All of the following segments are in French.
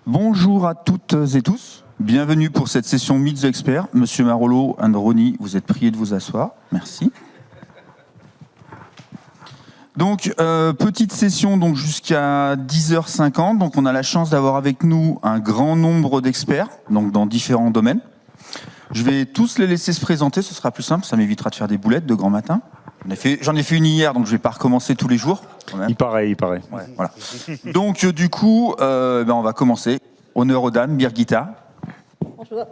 Bonjour à toutes et tous. Bienvenue pour cette session Meet the Expert. Monsieur Marolo, Ronnie, vous êtes priés de vous asseoir. Merci. Donc, petite session donc jusqu'à 10h50. Donc, on a la chance d'avoir avec nous un grand nombre d'experts donc dans différents domaines. Je vais tous les laisser se présenter, ce sera plus simple, ça m'évitera de faire des boulettes de grand matin. J'en ai fait une hier, donc je ne vais pas recommencer tous les jours. Il paraît. Ouais, voilà. Donc, du coup, on va commencer. Honneur aux dames, Birgitta. Bonjour.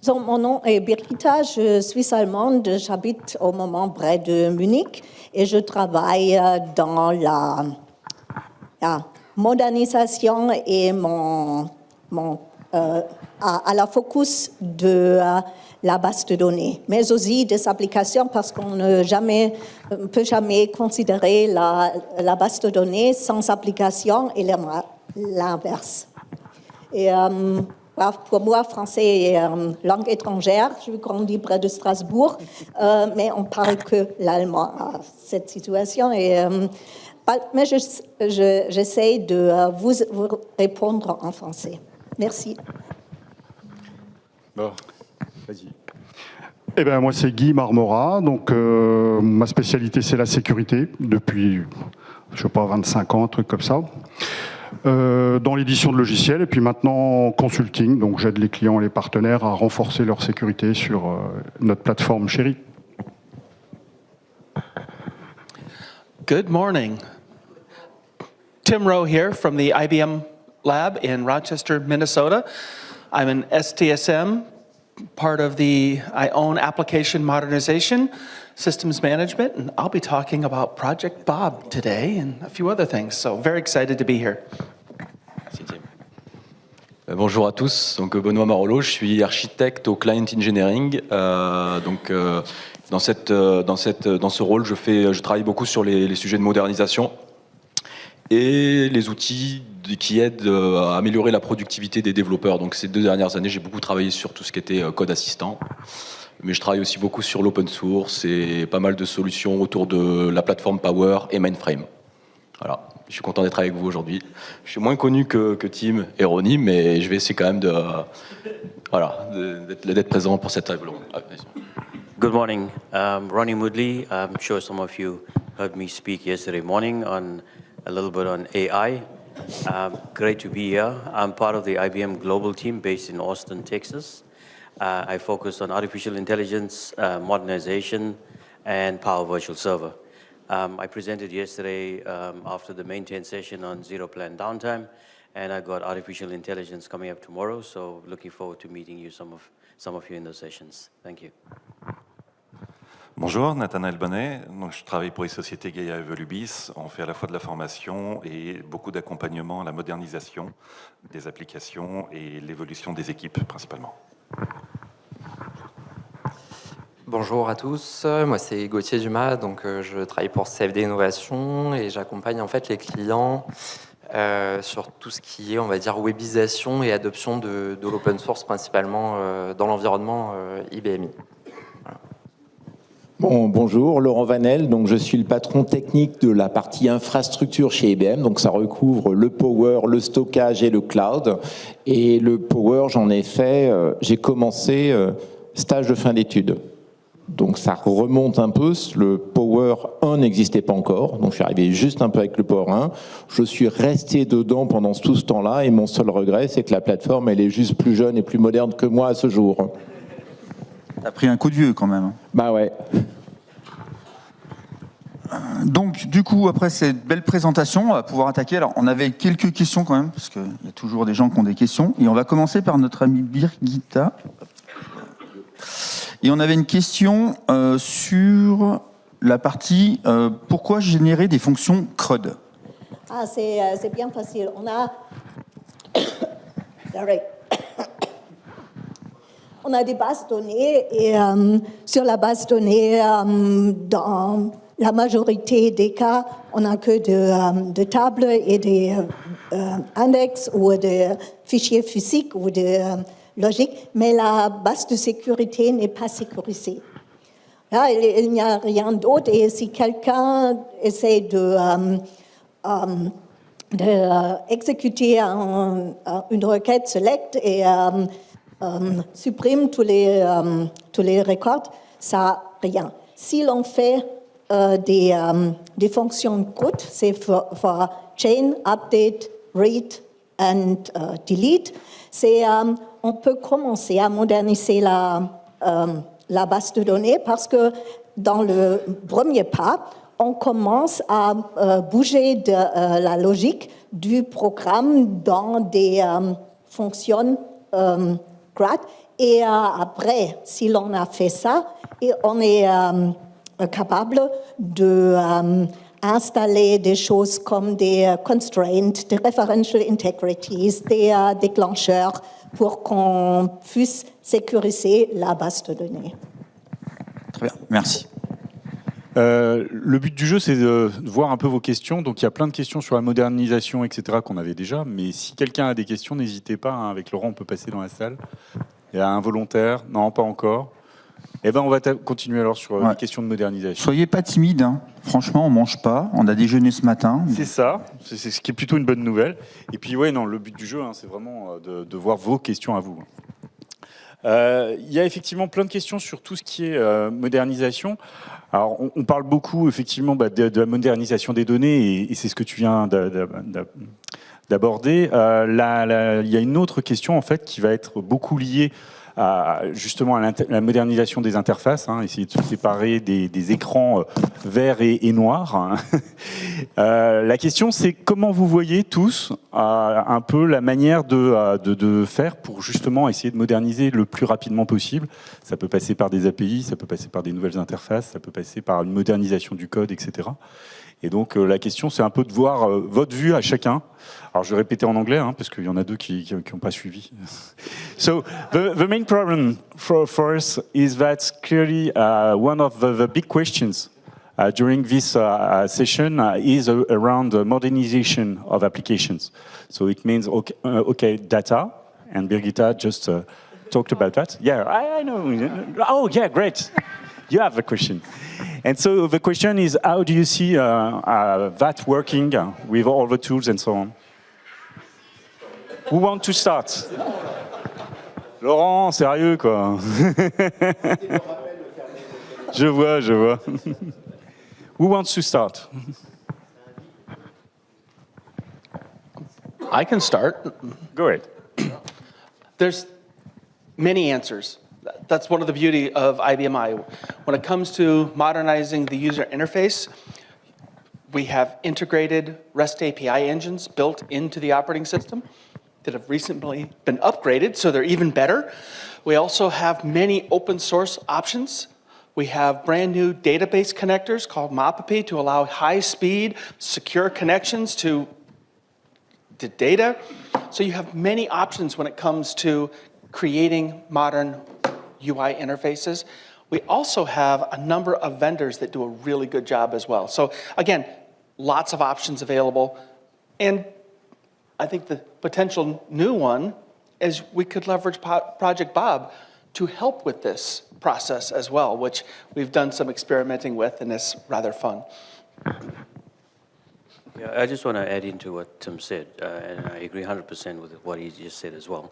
Mon nom est Birgitta, je suis allemande, j'habite au moment près de Munich et je travaille dans la modernisation et à la focus de la base de données, mais aussi des applications parce qu'on ne peut jamais considérer la base de données sans application et l'inverse. Et pour moi, français est langue étrangère. Je grandis près de Strasbourg, mais on parle que l'allemand à cette situation. Mais j'essaie de vous répondre en français. Merci. Bon, vas-y. Eh ben, moi, c'est Guy Marmora. Donc, ma spécialité, c'est la sécurité depuis, je sais pas, 25 ans, un truc comme ça. Dans l'édition de logiciels et puis maintenant en consulting. Donc, j'aide les clients et les partenaires à renforcer leur sécurité sur notre plateforme chérie. Good morning. Tim Rowe here from the IBM lab in Rochester, Minnesota. I'm an STSM, part of I own application modernization, systems management, and I'll be talking about Project Bob today and a few other things. So very excited to be here. Merci Tim. Bonjour à tous, donc Benoît Marolo, je suis architecte au Client Engineering. Dans ce rôle, je travaille beaucoup sur les sujets de modernisation et les outils qui aident à améliorer la productivité des développeurs. Donc ces 2 dernières années, j'ai beaucoup travaillé sur tout ce qui était code assistant. Mais je travaille aussi beaucoup sur l'open source et pas mal de solutions autour de la plateforme Power et Mainframe. Voilà, je suis content d'être avec vous aujourd'hui. Je suis moins connu que Tim et Ronnie, mais je vais essayer quand même d'être présent pour cette table ronde. Good morning, Ronnie Moodley. I'm sure some of you heard me speak yesterday morning on a little bit on AI. Great to be here. I'm part of the IBM Global team based in Austin, Texas. I focus on artificial intelligence, modernization, and Power Virtual Server. I presented yesterday after the maintain session on zero plan downtime, and I got artificial intelligence coming up tomorrow, so looking forward to meeting you, some of you in those sessions. Thank you. Bonjour, Nathanaël Bonnet. Donc, je travaille pour les sociétés Gaia Evolubis. On fait à la fois de la formation et beaucoup d'accompagnement à la modernisation des applications et l'évolution des équipes principalement. Bonjour à tous, moi c'est Gauthier Dumas, donc je travaille pour CFD Innovation et j'accompagne en fait les clients sur tout ce qui est, on va dire, webisation et adoption de l'open source principalement dans l'environnement IBMI. Bon, bonjour, Laurent Vanel, donc je suis le patron technique de la partie infrastructure chez IBM, donc ça recouvre le Power, le stockage et le cloud. Et le Power, j'en ai fait, j'ai commencé stage de fin d'études. Donc ça remonte un peu, le Power 1 n'existait pas encore, donc je suis arrivé juste un peu avec le Power 1. Je suis resté dedans pendant tout ce temps-là et mon seul regret, c'est que la plateforme, elle est juste plus jeune et plus moderne que moi à ce jour. T'as pris un coup de vieux quand même. Bah ouais. Donc, du coup, après cette belle présentation, on va pouvoir attaquer. Alors, on avait quelques questions quand même, parce qu'il y a toujours des gens qui ont des questions. Et on va commencer par notre amie Birgitta. Et on avait une question sur la partie pourquoi générer des fonctions CRUD. Ah, c'est bien facile. On a... On a des bases données et sur la base donnée, dans la majorité des cas, on n'a que de tables et des index ou des fichiers physiques ou des logiques, mais la base de sécurité n'est pas sécurisée. Là, il n'y a rien d'autre. Et si quelqu'un essaie d'exécuter une requête select et supprime tous les records, ça n'a rien. Si l'on fait des fonctions GOT, c'est for chain, update, read and delete, on peut commencer à moderniser la base de données parce que dans le premier pas, on commence à bouger de la logique du programme dans des fonctions GRAD. Et après, si l'on a fait ça, et on est capable d'installer des choses comme des constraints, des referential integrities, des déclencheurs pour qu'on puisse sécuriser la base de données. Très bien, merci. Le but du jeu, c'est de voir un peu vos questions. Donc, il y a plein de questions sur la modernisation, etc., qu'on avait déjà. Mais si quelqu'un a des questions, n'hésitez pas. Hein. Avec Laurent, on peut passer dans la salle. Il y a un volontaire. Non, pas encore. Eh ben, on va continuer alors sur les questions de modernisation. Soyez pas timide. Hein. Franchement, on mange pas. On a déjeuné ce matin. C'est ça. C'est ce qui est plutôt une bonne nouvelle. Et puis, ouais, non, le but du jeu, hein, c'est vraiment de voir vos questions à vous. Il y a effectivement plein de questions sur tout ce qui est modernisation. Alors, on parle beaucoup effectivement de la modernisation des données et c'est ce que tu viens d'aborder. Il y a une autre question en fait qui va être beaucoup liée justement à la modernisation des interfaces, hein, essayer de se séparer des écrans verts et noirs. Hein. La question, c'est comment vous voyez tous un peu la manière de faire pour justement essayer de moderniser le plus rapidement possible. Ça peut passer par des API, ça peut passer par des nouvelles interfaces, ça peut passer par une modernisation du code, etc. Et donc la question, c'est un peu de voir votre vue à chacun. Alors je vais répéter en anglais, hein, parce qu'il y en a deux qui n'ont pas suivi. So the main problem for us is that clearly one of the big questions during this session is around the modernization of applications. So it means okay data, and Birgitta just talked about that. Yeah, I know. Oh yeah, great. You have a question. And so the question is, how do you see that working with all the tools and so on? Who want to start? Laurent, sérieux quoi. Je vois. Who wants to start? I can start. Go ahead. There's many answers. That's one of the beauty of IBM I. When it comes to modernizing the user interface, we have integrated REST API engines built into the operating system that have recently been upgraded, so they're even better. We also have many open source options. We have brand new database connectors called MAPAPI to allow high speed, secure connections to data. So you have many options when it comes to creating modern UI interfaces. We also have a number of vendors that do a really good job as well. So again, lots of options available. And I think the potential new one is we could leverage Project Bob to help with this process as well, which we've done some experimenting with and is rather fun. Yeah, I just want to add into what Tim said, and I agree 100% with what he just said as well.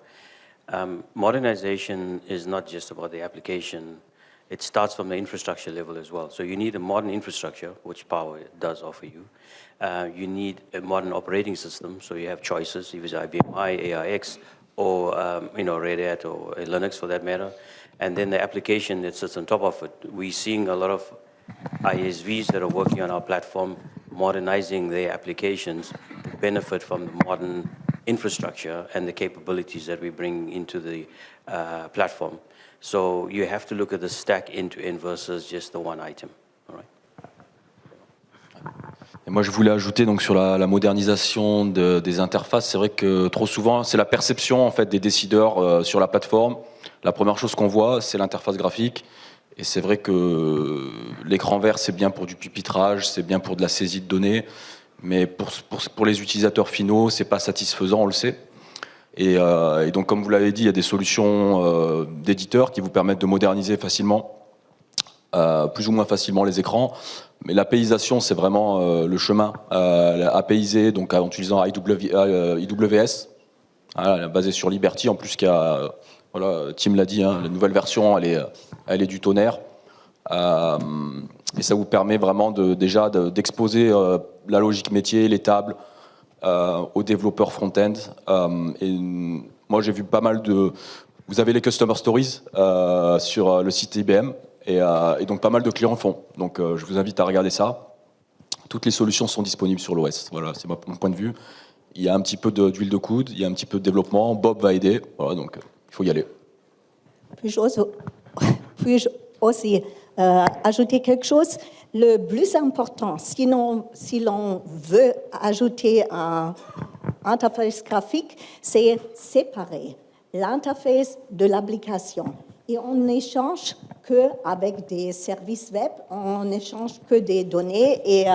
Modernization is not just about the application. It starts from the infrastructure level as well. So you need a modern infrastructure, which Power does offer you. You need a modern operating system, so you have choices, if it's IBM I, AIX, or Red Hat or Linux for that matter. And then the application that sits on top of it. We're seeing a lot of ISVs that are working on our platform, modernizing their applications, benefit from the modern infrastructure and the capabilities that we bring into the platform. So you have to look at the stack end-to-end versus just the one item. All right. Et moi, je voulais ajouter donc sur la modernisation des interfaces. C'est vrai que trop souvent, c'est la perception en fait des décideurs sur la plateforme. La première chose qu'on voit, c'est l'interface graphique. Et c'est vrai que l'écran vert, c'est bien pour du pupitrage, c'est bien pour de la saisie de données. Mais pour les utilisateurs finaux, c'est pas satisfaisant, on le sait. Et donc, comme vous l'avez dit, il y a des solutions d'éditeurs qui vous permettent de moderniser facilement plus ou moins facilement les écrans. Mais l'apéisation, c'est vraiment le chemin apaiser, donc en utilisant IWS, voilà, basé sur Liberty, en plus voilà, Tim l'a dit, hein, la nouvelle version, elle est du tonnerre. Et ça vous permet vraiment déjà d'exposer la logique métier, les tables, aux développeurs front-end. Et moi, j'ai vu pas mal Vous avez les Customer Stories sur le site IBM, et donc pas mal de clients font. Donc je vous invite à regarder ça. Toutes les solutions sont disponibles sur l'OS. Voilà, c'est mon point de vue. Il y a un petit peu d'huile de coude, il y a un petit peu de développement. Bob va aider. Voilà, donc il faut y aller. Puis-je aussi ajouter quelque chose? Le plus important, si l'on veut ajouter un interface graphique, c'est séparer l'interface de l'application. Et on n'échange qu'avec des services web, on n'échange que des données et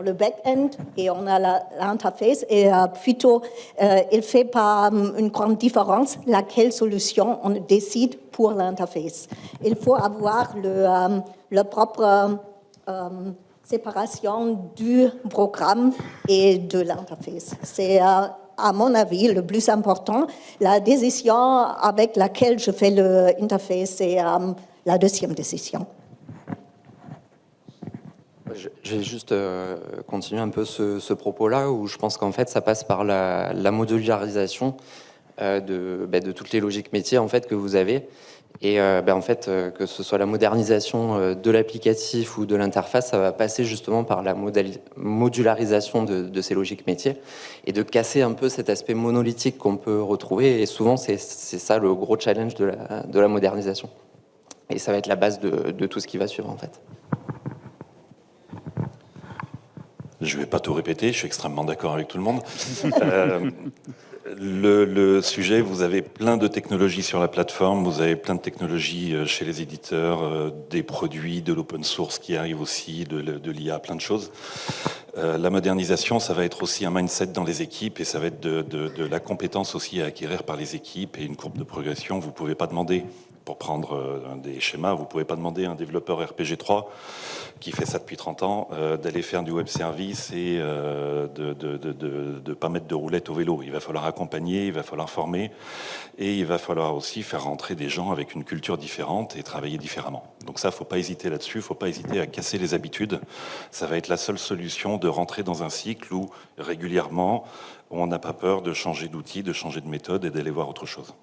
le back-end, et on a l'interface. Et plutôt, il ne fait pas une grande différence laquelle solution on décide pour l'interface. Il faut avoir le propre séparation du programme et de l'interface. C'est à mon avis, le plus important. La décision avec laquelle je fais l'interface, c'est la deuxième décision. Je vais juste continuer un peu ce propos-là, où je pense qu'en fait, ça passe par la modularisation de toutes les logiques métiers en fait, que vous avez. Et en fait, que ce soit la modernisation de l'applicatif ou de l'interface, ça va passer justement par la modularisation de ces logiques métiers et de casser un peu cet aspect monolithique qu'on peut retrouver. Et souvent, c'est ça le gros challenge de la modernisation. Et ça va être la base de tout ce qui va suivre, en fait. Je ne vais pas tout répéter, je suis extrêmement d'accord avec tout le monde. Le sujet, vous avez plein de technologies sur la plateforme, vous avez plein de technologies chez les éditeurs, des produits, de l'open source qui arrive aussi, de l'IA, plein de choses. La modernisation, ça va être aussi un mindset dans les équipes et ça va être de la compétence aussi à acquérir par les équipes et une courbe de progression. Vous ne pouvez pas demander, pour prendre des schémas, vous ne pouvez pas demander à un développeur RPG3 qui fait ça depuis 30 ans, d'aller faire du web service et de pas mettre de roulette au vélo. Il va falloir accompagner, il va falloir former et il va falloir aussi faire rentrer des gens avec une culture différente et travailler différemment. Donc ça, il ne faut pas hésiter là-dessus, il ne faut pas hésiter à casser les habitudes. Ça va être la seule solution de rentrer dans un cycle où régulièrement, on n'a pas peur de changer d'outil, de changer de méthode et d'aller voir autre chose.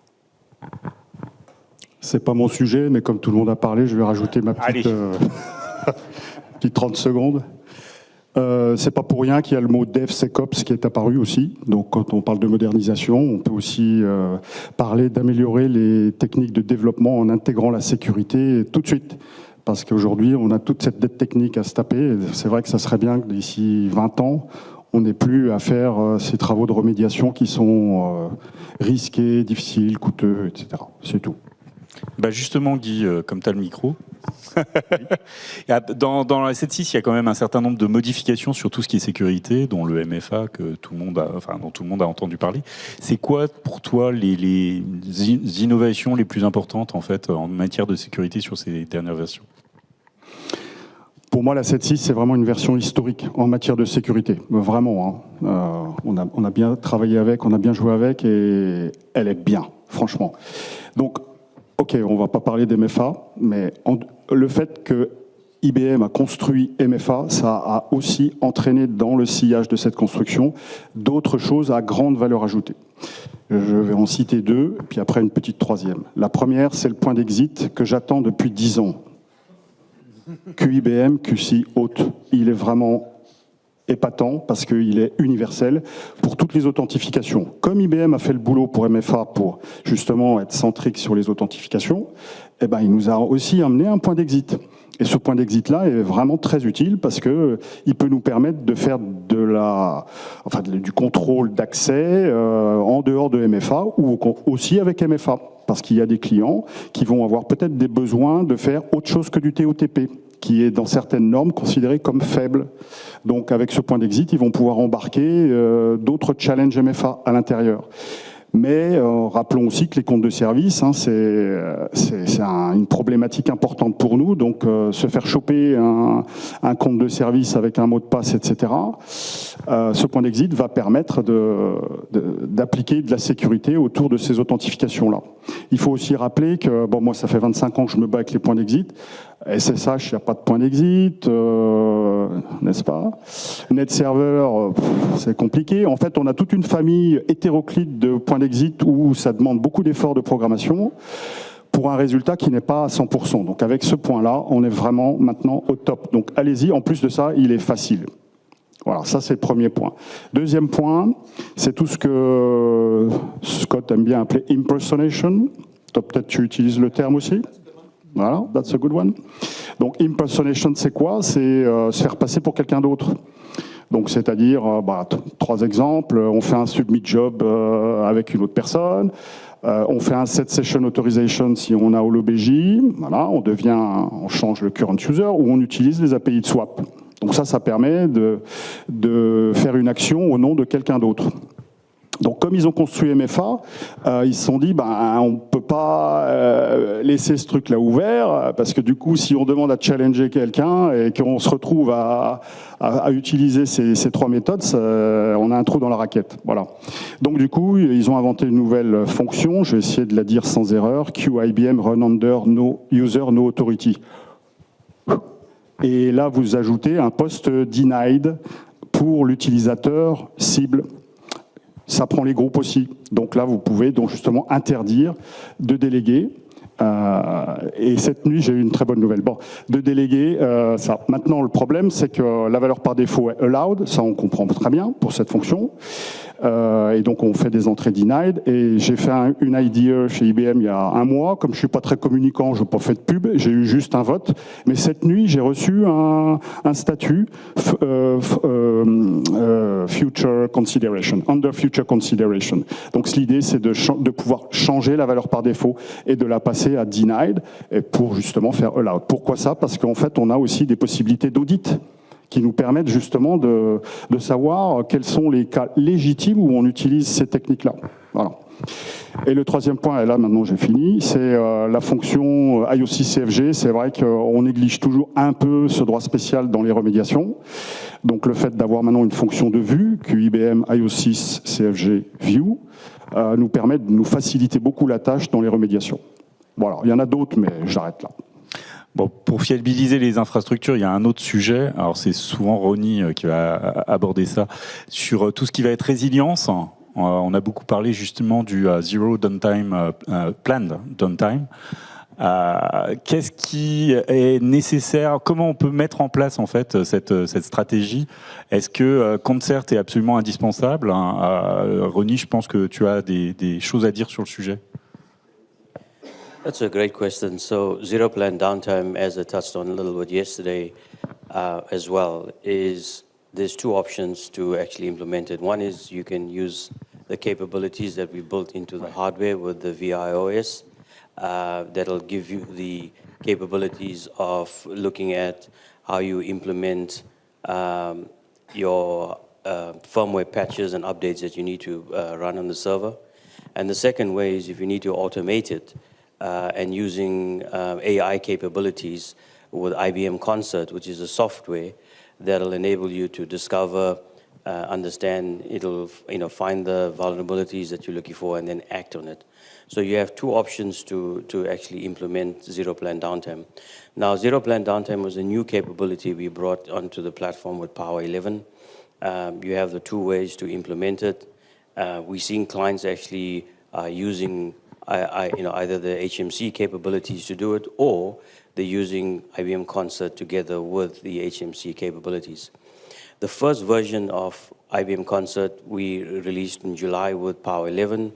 C'est pas mon sujet, mais comme tout le monde a parlé, je vais rajouter ma petite, petite 30 secondes. C'est pas pour rien qu'il y a le mot DevSecOps qui est apparu aussi. Donc, quand on parle de modernisation, on peut aussi parler d'améliorer les techniques de développement en intégrant la sécurité tout de suite. Parce qu'aujourd'hui, on a toute cette dette technique à se taper. C'est vrai que ça serait bien que d'ici 20 ans, on n'ait plus à faire ces travaux de remédiation qui sont risqués, difficiles, coûteux, etc. C'est tout. Bah justement, Guy, comme tu as le micro, dans la 7.6, il y a quand même un certain nombre de modifications sur tout ce qui est sécurité, dont le MFA dont tout le monde a entendu parler. C'est quoi pour toi les innovations les plus importantes en fait en matière de sécurité sur ces dernières versions? Pour moi, la 7.6, c'est vraiment une version historique en matière de sécurité. Vraiment. Hein. On a bien travaillé avec, on a bien joué avec et elle est bien, franchement. Donc, ok, on ne va pas parler d'MFA, mais le fait que IBM a construit MFA, ça a aussi entraîné dans le sillage de cette construction d'autres choses à grande valeur ajoutée. Je vais en citer deux, puis après une petite troisième. La première, c'est le point d'exit que j'attends depuis 10 ans. QIBM, QC haute. Il est vraiment épatant parce qu'il est universel pour toutes les authentifications. Comme IBM a fait le boulot pour MFA pour justement être centrique sur les authentifications, eh ben, il nous a aussi amené un point d'exit. Et ce point d'exit-là est vraiment très utile parce qu'il peut nous permettre de faire du contrôle d'accès en dehors de MFA ou aussi avec MFA. Parce qu'il y a des clients qui vont avoir peut-être des besoins de faire autre chose que du TOTP, qui est dans certaines normes considéré comme faible. Donc avec ce point d'exit, ils vont pouvoir embarquer d'autres challenges MFA à l'intérieur. Mais rappelons aussi que les comptes de service, hein, c'est une problématique importante pour nous. Donc, se faire choper un compte de service avec un mot de passe, etc., ce point d'exit va permettre d'appliquer de la sécurité autour de ces authentifications-là. Il faut aussi rappeler que, bon, moi, ça fait 25 ans que je me bats avec les points d'exit. SSH, il n'y a pas de point d'exit, n'est-ce pas? NetServer, c'est compliqué. En fait, on a toute une famille hétéroclite de points d'exit où ça demande beaucoup d'efforts de programmation pour un résultat qui n'est pas à 100%. Donc avec ce point-là, on est vraiment maintenant au top. Donc allez-y, en plus de ça, il est facile. Voilà, ça c'est le premier point. Deuxième point, c'est tout ce que Scott aime bien appeler impersonation. Peut-être tu utilises le terme aussi. Voilà, that's a good one. Donc impersonation, c'est quoi? C'est se faire passer pour quelqu'un d'autre. Donc c'est-à-dire, 3 exemples, on fait un submit job avec une autre personne, on fait un set session authorization si on a HoloBJ, voilà, on change le current user ou on utilise les API de swap. Donc ça permet de faire une action au nom de quelqu'un d'autre. Donc comme ils ont construit MFA, ils se sont dit on ne peut pas laisser ce truc-là ouvert, parce que du coup, si on demande à challenger quelqu'un et qu'on se retrouve à utiliser ces 3 méthodes, on a un trou dans la raquette. Voilà. Donc du coup, ils ont inventé une nouvelle fonction, je vais essayer de la dire sans erreur, QIBM Run Under No User No Authority. Et là, vous ajoutez un post denied pour l'utilisateur cible. Ça prend les groupes aussi. Donc là, vous pouvez donc justement interdire de déléguer. Et cette nuit, j'ai eu une très bonne nouvelle. Bon, de déléguer ça. Maintenant, le problème, c'est que la valeur par défaut est allowed. Ça, on comprend très bien pour cette fonction. Et donc, on fait des entrées denied. Et j'ai fait une IDE chez IBM il y a 1 mois. Comme je suis pas très communicant, je n'ai pas fait de pub. J'ai eu juste un vote. Mais cette nuit, j'ai reçu un statut future consideration, under future consideration. Donc, l'idée, c'est de pouvoir changer la valeur par défaut et de la passer à denied pour justement faire allowed. Pourquoi ça? Parce qu'en fait, on a aussi des possibilités d'audit qui nous permettent justement de savoir quels sont les cas légitimes où on utilise ces techniques-là. Voilà. Et le 3e point, et là maintenant j'ai fini, c'est la fonction IOC-CFG. C'est vrai qu'on néglige toujours un peu ce droit spécial dans les remédiations. Donc le fait d'avoir maintenant une fonction de vue, QIBM IOC-CFG View, nous permet de nous faciliter beaucoup la tâche dans les remédiations. Voilà, il y en a d'autres, mais j'arrête là. Bon, pour fiabiliser les infrastructures, il y a un autre sujet. Alors c'est souvent Ronnie qui va aborder ça sur tout ce qui va être résilience. On a beaucoup parlé justement du zero downtime, planned downtime. Qu'est-ce qui est nécessaire? Comment on peut mettre en place en fait cette stratégie? Est-ce que Concert est absolument indispensable? Ronnie, je pense que tu as des choses à dire sur le sujet. That's a great question. So zero plan downtime, as I touched on a little bit yesterday as well, is there's 2 options to actually implement it. One is you can use the capabilities that we built into the hardware with the VIOS. That'll give you the capabilities of looking at how you implement your firmware patches and updates that you need to run on the server. And the second way is if you need to automate it, and using AI capabilities with IBM Concert, which is a software that'll enable you to discover, understand, it'll find the vulnerabilities that you're looking for and then act on it. So you have 2 options to actually implement zero plan downtime. Now, zero plan downtime was a new capability we brought onto the platform with Power 11. You have the 2 ways to implement it. We're seeing clients actually using either the HMC capabilities to do it, or they're using IBM Concert together with the HMC capabilities. The first version of IBM Concert we released in July with Power 11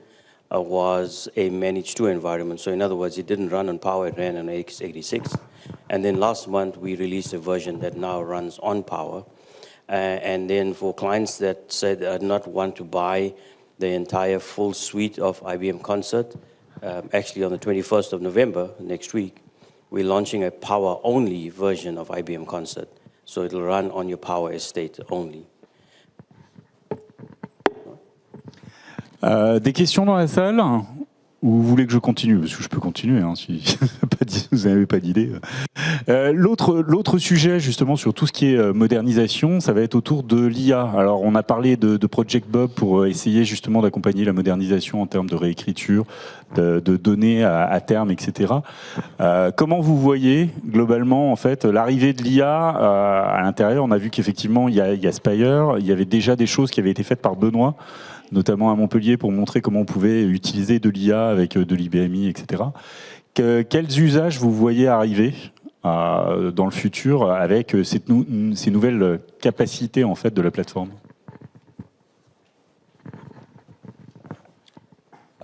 was a managed 2 environment. So in other words, it didn't run on Power, it ran on x86. And then last month, we released a version that now runs on Power. And then for clients that said they not want to buy the entire full suite of IBM Concert, actually on the 21st of November, next week, we're launching a Power-only version of IBM Concert. So it'll run on your Power estate only. Des questions dans la salle? Ou vous voulez que je continue? Parce que je peux continuer, hein, si vous n'avez pas d'idée. L'autre sujet, justement, sur tout ce qui est modernisation, ça va être autour de l'IA. Alors, on a parlé de Project Bob pour essayer justement d'accompagner la modernisation en termes de réécriture, de données à terme, etc. Comment vous voyez, globalement, en fait, l'arrivée de l'IA à l'intérieur? On a vu qu'effectivement, il y a Spire, il y avait déjà des choses qui avaient été faites par Benoît, notamment à Montpellier, pour montrer comment on pouvait utiliser de l'IA avec de l'IBMI, etc. Quels usages vous voyez arriver dans le futur avec ces nouvelles capacités en fait, de la plateforme?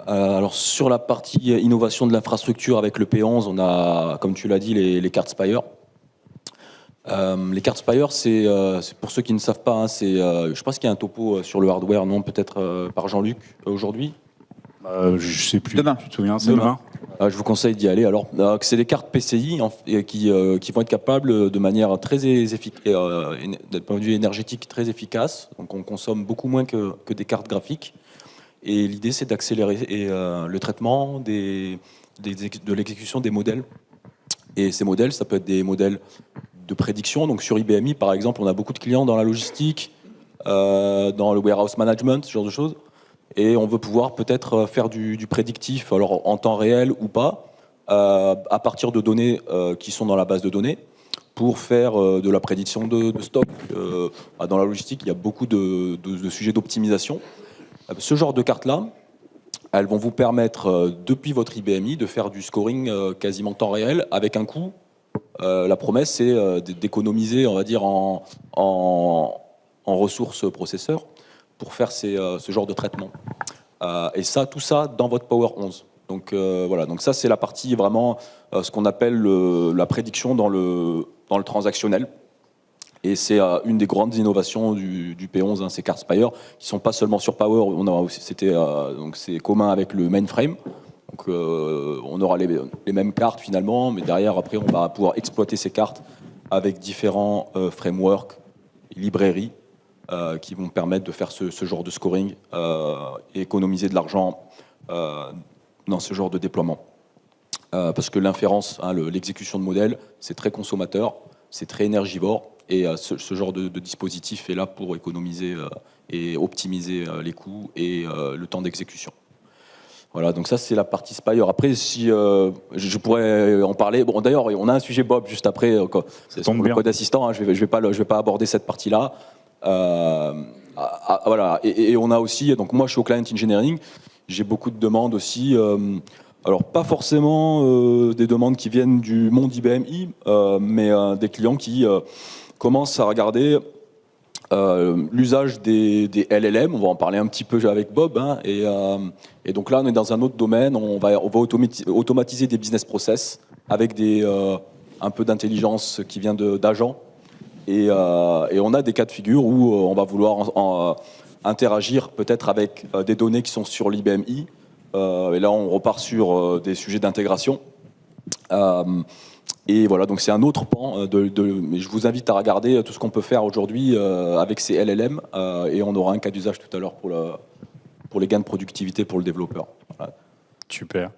Alors sur la partie innovation de l'infrastructure avec le P11, on a, comme tu l'as dit, les cartes Spire. Les cartes Spire, c'est pour ceux qui ne savent pas, hein, je pense qu'il y a un topo sur le hardware, non, peut-être par Jean-Luc aujourd'hui. Je ne sais plus. Demain. Tu te souviens? C'est demain. Je vous conseille d'y aller. Alors, c'est des cartes PCI qui vont être capables de manière très efficace, d'un point de vue énergétique très efficace. Donc, on consomme beaucoup moins que des cartes graphiques. Et l'idée, c'est d'accélérer le traitement de l'exécution des modèles. Et ces modèles, ça peut être des modèles de prédiction. Donc sur IBMI, par exemple, on a beaucoup de clients dans la logistique, dans le warehouse management, ce genre de choses. Et on veut pouvoir peut-être faire du prédictif, alors en temps réel ou pas, à partir de données qui sont dans la base de données, pour faire de la prédiction de stock. Dans la logistique, il y a beaucoup de sujets d'optimisation. Ce genre de cartes-là, elles vont vous permettre, depuis votre IBMI, de faire du scoring quasiment temps réel, avec un coût. La promesse, c'est d'économiser, on va dire, en ressources processeurs pour faire ce genre de traitement. Et ça, tout ça dans votre Power 11. Donc voilà, donc ça c'est la partie vraiment ce qu'on appelle la prédiction dans le transactionnel. Et c'est une des grandes innovations du P11, hein, ces cartes Spire, qui sont pas seulement sur Power. Donc c'est commun avec le mainframe. Donc on aura les mêmes cartes finalement, mais derrière après on va pouvoir exploiter ces cartes avec différents frameworks, librairies qui vont permettre de faire ce genre de scoring et économiser de l'argent dans ce genre de déploiement. Parce que l'inférence, hein, l'exécution de modèles, c'est très consommateur, c'est très énergivore, et ce genre de dispositif est là pour économiser et optimiser les coûts et le temps d'exécution. Voilà, donc ça c'est la partie Spire. Après, si je pourrais en parler. Bon, d'ailleurs, on a un sujet Bob juste après. C'est sur le code assistant. Hein, je vais pas aborder cette partie-là. Voilà. Et on a aussi. Donc moi, je suis au client engineering. J'ai beaucoup de demandes aussi. Alors pas forcément des demandes qui viennent du monde IBMI, mais des clients qui commencent à regarder l'usage des LLM. On va en parler un petit peu avec Bob, hein, et donc là on est dans un autre domaine. On va automatiser des business process avec un peu d'intelligence qui vient d'agents, et on a des cas de figure où on va vouloir interagir peut-être avec des données qui sont sur l'IBMI, et là on repart sur des sujets d'intégration. Et voilà, donc c'est un autre pan. Mais je vous invite à regarder tout ce qu'on peut faire aujourd'hui avec ces LLM, et on aura un cas d'usage tout à l'heure pour les gains de productivité pour le développeur. Voilà. Super.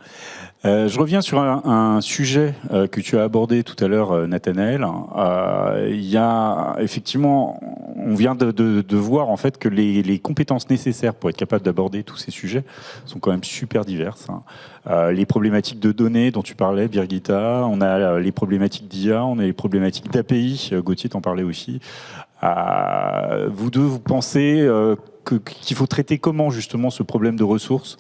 Je reviens sur un sujet que tu as abordé tout à l'heure, Nathanaël. Il y a effectivement, on vient de voir en fait que les compétences nécessaires pour être capable d'aborder tous ces sujets sont quand même super diverses. Les problématiques de données dont tu parlais, Birgitta, on a les problématiques d'IA, on a les problématiques d'API, Gauthier t'en parlait aussi. Vous deux, vous pensez qu'il faut traiter comment justement ce problème de ressources,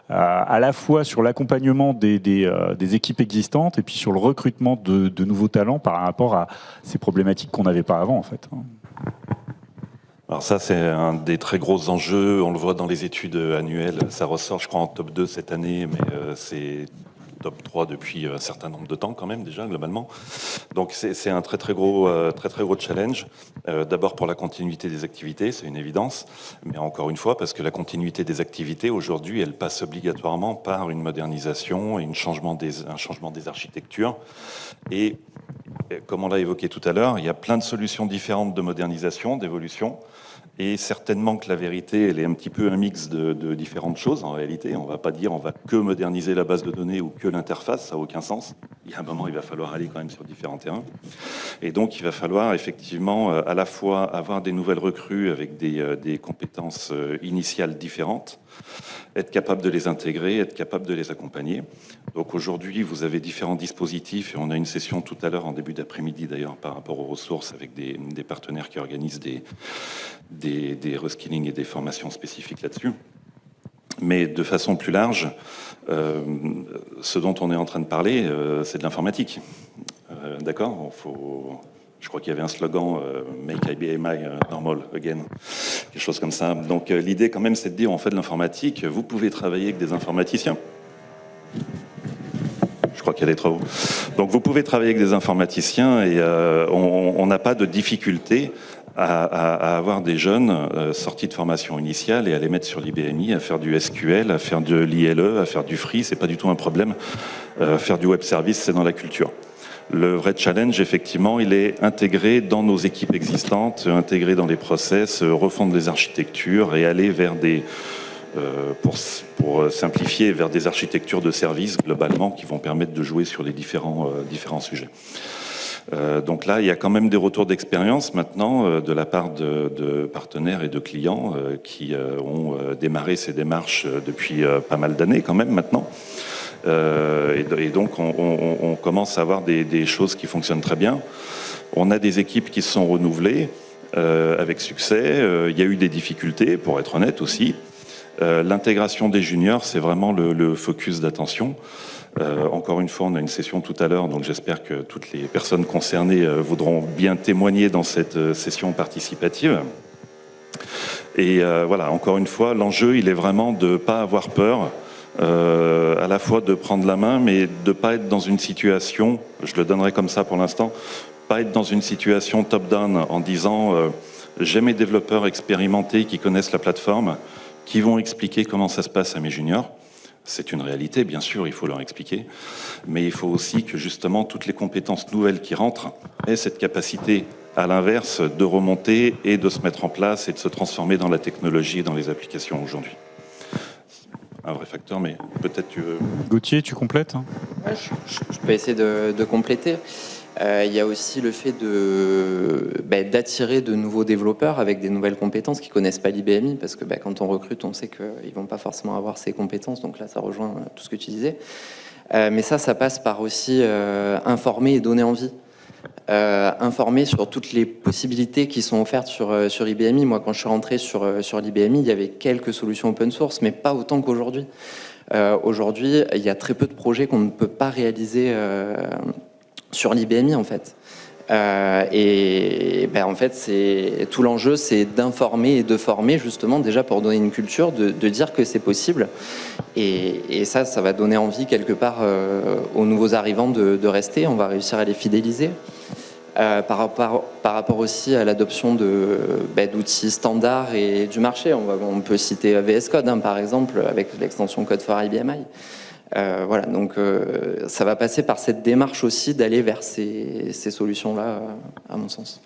à la fois sur l'accompagnement des équipes existantes et puis sur le recrutement de nouveaux talents par rapport à ces problématiques qu'on n'avait pas avant en fait. Alors ça, c'est un des très gros enjeux. On le voit dans les études annuelles. Ça ressort, je crois, en top 2 cette année, mais c'est top 3 depuis un certain nombre de temps quand même déjà, globalement. Donc c'est un très gros challenge. D'abord pour la continuité des activités, c'est une évidence. Mais encore une fois, parce que la continuité des activités, aujourd'hui, elle passe obligatoirement par une modernisation et un changement des architectures. Et comme on l'a évoqué tout à l'heure, il y a plein de solutions différentes de modernisation, d'évolution. Et certainement que la vérité, elle est un petit peu un mix de différentes choses en réalité. On ne va pas dire on va que moderniser la base de données ou que l'interface, ça n'a aucun sens. Il y a un moment, il va falloir aller quand même sur différents terrains. Et donc, il va falloir effectivement à la fois avoir des nouvelles recrues avec des compétences initiales différentes, être capable de les intégrer, être capable de les accompagner. Donc aujourd'hui, vous avez différents dispositifs et on a une session tout à l'heure en début d'après-midi d'ailleurs par rapport aux ressources avec des partenaires qui organisent des reskilling et des formations spécifiques là-dessus. Mais de façon plus large, ce dont on est en train de parler, c'est de l'informatique. D'accord ? Je crois qu'il y avait un slogan Make IBMI normal again, quelque chose comme ça. Donc l'idée quand même, c'est de dire on fait de l'informatique, vous pouvez travailler avec des informaticiens. Je crois qu'il y a des travaux. Donc vous pouvez travailler avec des informaticiens et on n'a pas de difficulté à avoir des jeunes sortis de formation initiale et à les mettre sur l'IBMI, à faire du SQL, à faire de l'ILE, à faire du Free, c'est pas du tout un problème. Faire du web service, c'est dans la culture. Le vrai challenge, effectivement, il est intégré dans nos équipes existantes, intégré dans les process, refondre les architectures et aller vers pour simplifier, vers des architectures de services globalement qui vont permettre de jouer sur les différents sujets. Donc là, il y a quand même des retours d'expérience maintenant de la part de partenaires et de clients qui ont démarré ces démarches depuis pas mal d'années quand même maintenant. Et donc on commence à avoir des choses qui fonctionnent très bien. On a des équipes qui se sont renouvelées avec succès. Il y a eu des difficultés, pour être honnête aussi. L'intégration des juniors, c'est vraiment le focus d'attention. Encore une fois, on a une session tout à l'heure, donc j'espère que toutes les personnes concernées voudront bien témoigner dans cette session participative. Et voilà, encore une fois, l'enjeu, il est vraiment de ne pas avoir peur, à la fois de prendre la main, mais de ne pas être dans une situation, je le donnerai comme ça pour l'instant, pas être dans une situation top-down en disant j'ai mes développeurs expérimentés qui connaissent la plateforme, qui vont expliquer comment ça se passe à mes juniors. C'est une réalité, bien sûr, il faut leur expliquer, mais il faut aussi que justement toutes les compétences nouvelles qui rentrent aient cette capacité, à l'inverse, de remonter et de se mettre en place et de se transformer dans la technologie et dans les applications aujourd'hui. Un vrai facteur, mais peut-être tu veux... Gauthier, tu complètes hein ? Ouais, je peux essayer de compléter. Il y a aussi le fait d'attirer de nouveaux développeurs avec des nouvelles compétences qui connaissent pas l'IBMI, parce que quand on recrute, on sait qu'ils vont pas forcément avoir ces compétences, donc là ça rejoint tout ce que tu disais. Mais ça passe par aussi informer et donner envie. Informer sur toutes les possibilités qui sont offertes sur IBMI. Moi, quand je suis rentré sur l'IBMI, il y avait quelques solutions open source, mais pas autant qu'aujourd'hui. Aujourd'hui, il y a très peu de projets qu'on ne peut pas réaliser sur l'IBMI, en fait. En fait, tout l'enjeu, c'est d'informer et de former, justement, déjà pour donner une culture, de dire que c'est possible. Et ça va donner envie, quelque part, aux nouveaux arrivants de rester. On va réussir à les fidéliser. Par rapport aussi à l'adoption d'outils standards et du marché. On peut citer VS Code, par exemple, avec l'extension Code for IBMI. Voilà, donc ça va passer par cette démarche aussi d'aller vers ces solutions-là, à mon sens.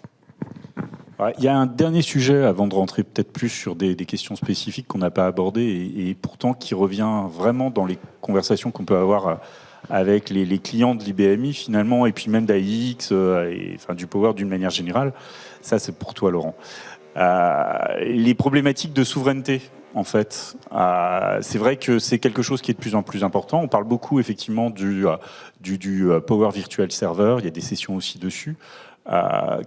Il y a un dernier sujet, avant de rentrer peut-être plus sur des questions spécifiques qu'on n'a pas abordées, et pourtant qui revient vraiment dans les conversations qu'on peut avoir avec les clients de l'IBMI, finalement, et puis même d'AIX, du Power d'une manière générale. Ça, c'est pour toi, Laurent. Les problématiques de souveraineté, en fait. C'est vrai que c'est quelque chose qui est de plus en plus important. On parle beaucoup, effectivement, du Power Virtual Server. Il y a des sessions aussi dessus.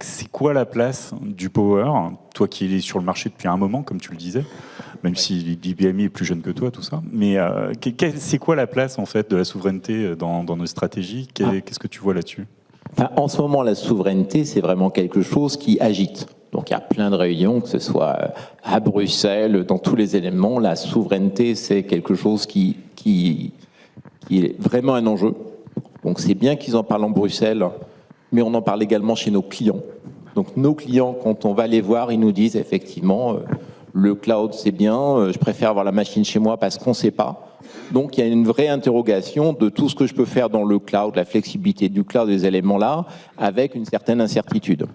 C'est quoi la place du Power, toi qui es sur le marché depuis un moment, comme tu le disais, même si l'IBMI est plus jeune que toi, tout ça. Mais c'est quoi la place, en fait, de la souveraineté dans nos stratégies ? Qu'est-ce que tu vois là-dessus ? En ce moment, la souveraineté, c'est vraiment quelque chose qui agite. Donc il y a plein de réunions, que ce soit à Bruxelles, dans tous les éléments. La souveraineté, c'est quelque chose qui est vraiment un enjeu. Donc c'est bien qu'ils en parlent en Bruxelles, mais on en parle également chez nos clients. Donc nos clients, quand on va les voir, ils nous disent effectivement, le cloud c'est bien, je préfère avoir la machine chez moi parce qu'on ne sait pas. Donc il y a une vraie interrogation de tout ce que je peux faire dans le cloud, la flexibilité du cloud, des éléments-là, avec une certaine incertitude.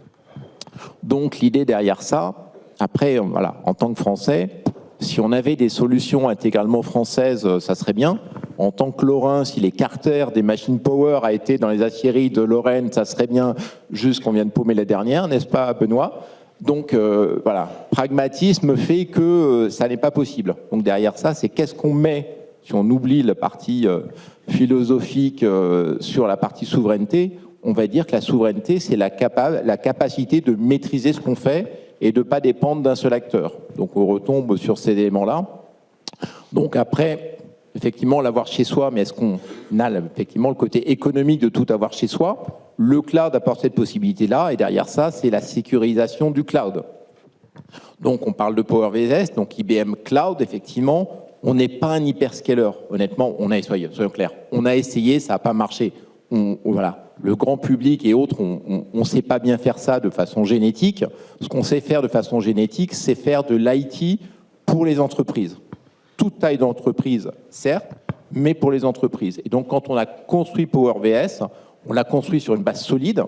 Donc l'idée derrière ça, Après, voilà, en tant que Français, si on avait des solutions intégralement françaises, ça serait bien. En tant que Lorrain, si les carters des machines power a été dans les aciéries de Lorraine, ça serait bien, juste qu'on vient de paumer la dernière, n'est-ce pas, Benoît? Donc voilà, pragmatisme fait que ça n'est pas possible. Donc derrière ça, c'est qu'est-ce qu'on met, si on oublie la partie philosophique sur la partie souveraineté, on va dire que la souveraineté, c'est la capacité de maîtriser ce qu'on fait et de ne pas dépendre d'un seul acteur. Donc on retombe sur ces éléments-là. Donc après, effectivement, l'avoir chez soi, mais est-ce qu'on a effectivement le côté économique de tout avoir chez soi? Le cloud apporte cette possibilité-là, et derrière ça, c'est la sécurisation du cloud. Donc on parle de PowerVS, donc IBM Cloud, effectivement, on n'est pas un hyperscaler. Honnêtement, soyons clairs, on a essayé, ça n'a pas marché. Voilà. Le grand public et autres, on ne sait pas bien faire ça de façon génétique. Ce qu'on sait faire de façon génétique, c'est faire de l'IT pour les entreprises. Toute taille d'entreprise, certes, mais pour les entreprises. Et donc, quand on a construit PowerVS, on l'a construit sur une base solide,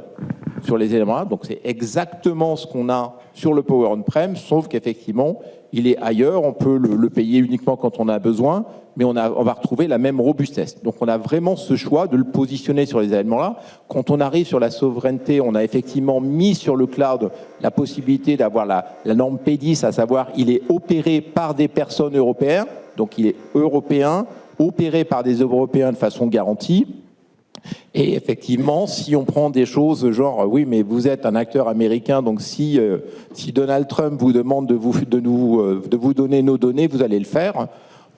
sur les éléments-là. Donc, c'est exactement ce qu'on a sur le Power On-Prem, sauf qu'effectivement, il est ailleurs. On peut le payer uniquement quand on a besoin, mais on va retrouver la même robustesse. Donc, on a vraiment ce choix de le positionner sur les éléments-là. Quand on arrive sur la souveraineté, on a effectivement mis sur le cloud la possibilité d'avoir la norme P10, à savoir, il est opéré par des personnes européennes, donc il est européen, opéré par des Européens de façon garantie. Et effectivement, si on prend des choses genre, oui, mais vous êtes un acteur américain, donc si Donald Trump vous demande de vous donner nos données, vous allez le faire.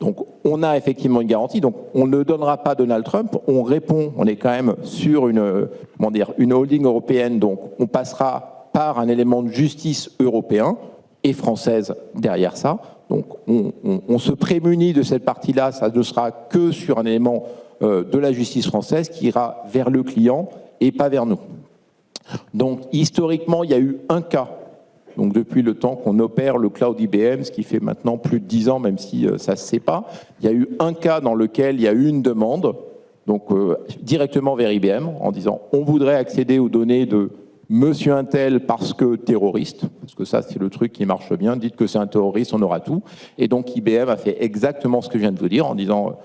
Donc, on a effectivement une garantie. Donc, on ne donnera pas Donald Trump. On répond, on est quand même sur une holding européenne. Donc, on passera par un élément de justice européen et française derrière ça. Donc, on se prémunit de cette partie-là. Ça ne sera que sur un élément de la justice française qui ira vers le client et pas vers nous. Donc, historiquement, il y a eu un cas. Donc, depuis le temps qu'on opère le cloud IBM, ce qui fait maintenant plus de 10 ans, même si ça ne se sait pas, il y a eu un cas dans lequel il y a eu une demande, donc directement vers IBM, en disant on voudrait accéder aux données de monsieur Intel parce que terroriste, parce que ça c'est le truc qui marche bien, dites que c'est un terroriste, on aura tout. Et donc IBM a fait exactement ce que je viens de vous dire, en disant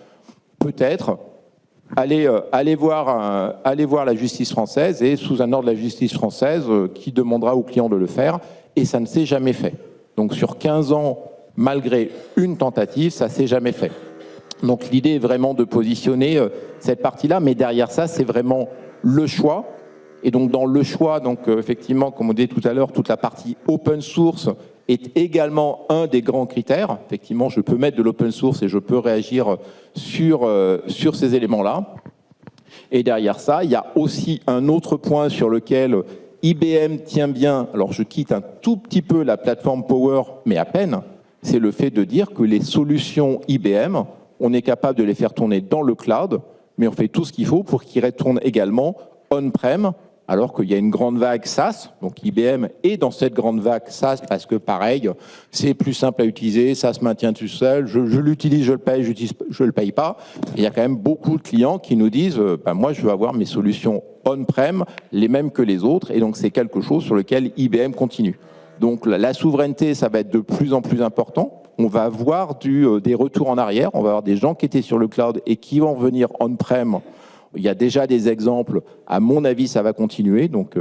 peut-être, allez voir la justice française et sous un ordre de la justice française qui demandera au client de le faire. Et ça ne s'est jamais fait. Donc sur 15 ans, malgré une tentative, ça ne s'est jamais fait. Donc l'idée est vraiment de positionner cette partie-là, mais derrière ça, c'est vraiment le choix. Et donc dans le choix, donc effectivement, comme on disait tout à l'heure, toute la partie open source est également un des grands critères. Effectivement, je peux mettre de l'open source et je peux réagir sur ces éléments-là. Et derrière ça, il y a aussi un autre point sur lequel IBM tient bien, alors je quitte un tout petit peu la plateforme Power, mais à peine, c'est le fait de dire que les solutions IBM, on est capable de les faire tourner dans le cloud, mais on fait tout ce qu'il faut pour qu'ils retournent également on-prem, alors qu'il y a une grande vague SaaS, donc IBM est dans cette grande vague SaaS parce que pareil, c'est plus simple à utiliser, ça se maintient tout seul, je l'utilise, je le paye, je le paye pas. Et il y a quand même beaucoup de clients qui nous disent, moi je veux avoir mes solutions on-prem, les mêmes que les autres, et donc c'est quelque chose sur lequel IBM continue. Donc la souveraineté, ça va être de plus en plus important. On va avoir des retours en arrière, on va avoir des gens qui étaient sur le cloud et qui vont venir on-prem. Il y a déjà des exemples, à mon avis ça va continuer, donc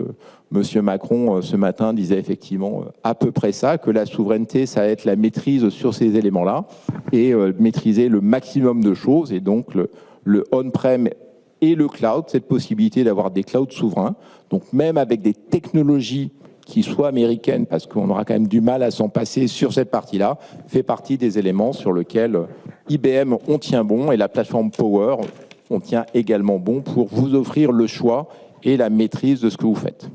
Monsieur Macron ce matin disait effectivement à peu près ça, que la souveraineté ça va être la maîtrise sur ces éléments-là et maîtriser le maximum de choses, et donc le on-prem et le cloud, cette possibilité d'avoir des clouds souverains, donc même avec des technologies qui soient américaines, parce qu'on aura quand même du mal à s'en passer sur cette partie-là, fait partie des éléments sur lesquels IBM on tient bon, et la plateforme Power on tient également bon pour vous offrir le choix et la maîtrise de ce que vous faites.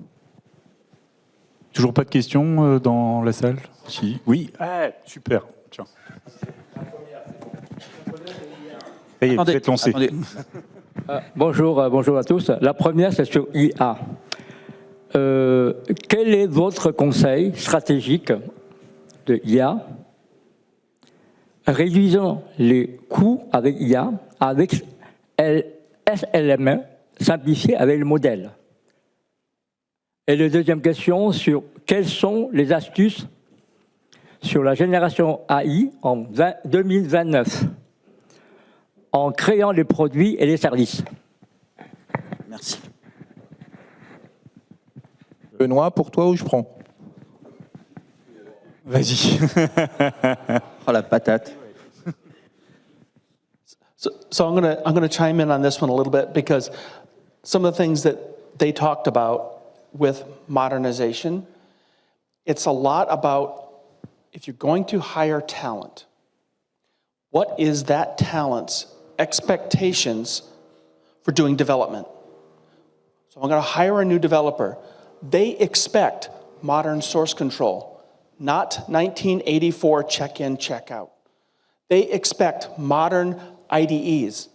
Toujours pas de questions dans la salle? Si. Oui, super. Tiens. Ça y est, vous êtes lancé. Bonjour à tous. La première, c'est sur IA. Quel est votre conseil stratégique de IA? Réduisons les coûts avec IA, avec SLM, simplifié avec le modèle. Et la deuxième question sur quelles sont les astuces sur la génération AI en 2029, en créant les produits et les services. Merci. Benoît, pour toi ou je prends? Vas-y. Oh la patate. So I'm gonna chime in on this one a little bit because some of the things that they talked about with modernization, it's a lot about if you're going to hire talent, what is that talent's expectations for doing development? So I'm gonna hire a new developer. They expect modern source control, not 1984 check-in, check-out. They expect modern IDEs,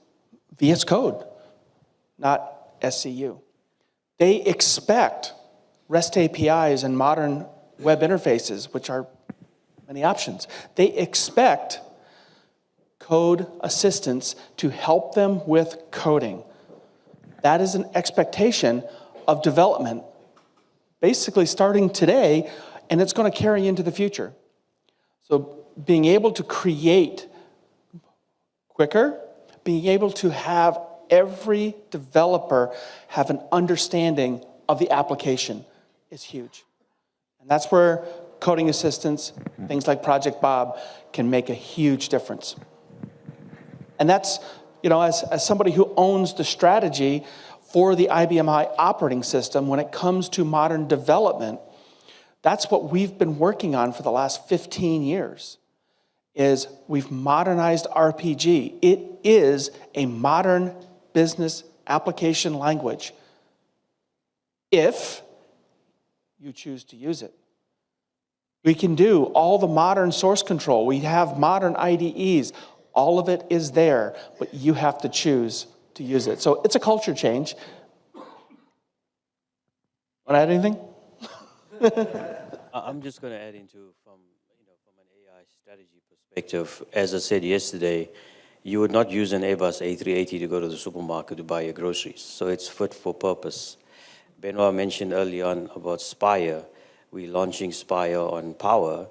VS Code, not SCU. They expect REST APIs and modern web interfaces, which are many options. They expect code assistance to help them with coding. That is an expectation of development, basically starting today, and it's going to carry into the future. So being able to create quicker, being able to have every developer have an understanding of the application is huge. And that's where coding assistance, things like Project Bob, can make a huge difference. And that's, you know, as somebody who owns the strategy for the IBM i operating system, when it comes to modern development, that's what we've been working on for the last 15 years, is we've modernized RPG. It is a modern business application language if you choose to use it. We can do all the modern source control. We have modern IDEs. All of it is there, but you have to choose to use it. So it's a culture change. Want to add anything? I'm just going to add into from an AI strategy perspective. As I said yesterday, you would not use an Airbus A380 to go to the supermarket to buy your groceries. So it's fit for purpose. Benoit mentioned early on about Spire. We're launching Spire on Power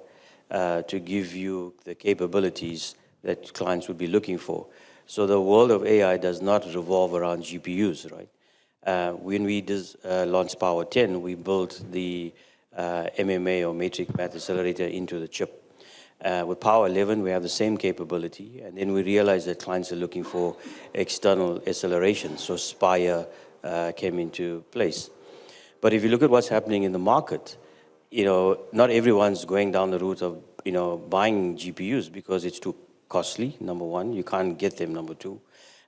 to give you the capabilities that clients would be looking for. So the world of AI does not revolve around GPUs, right? When we launched Power 10, we built the MMA, or Matrix Math Accelerator, into the chip. With Power 11, we have the same capability, and then we realized that clients are looking for external acceleration, so Spire came into place. But if you look at what's happening in the market, not everyone's going down the route of buying GPUs because it's too costly, number one. You can't get them, number two.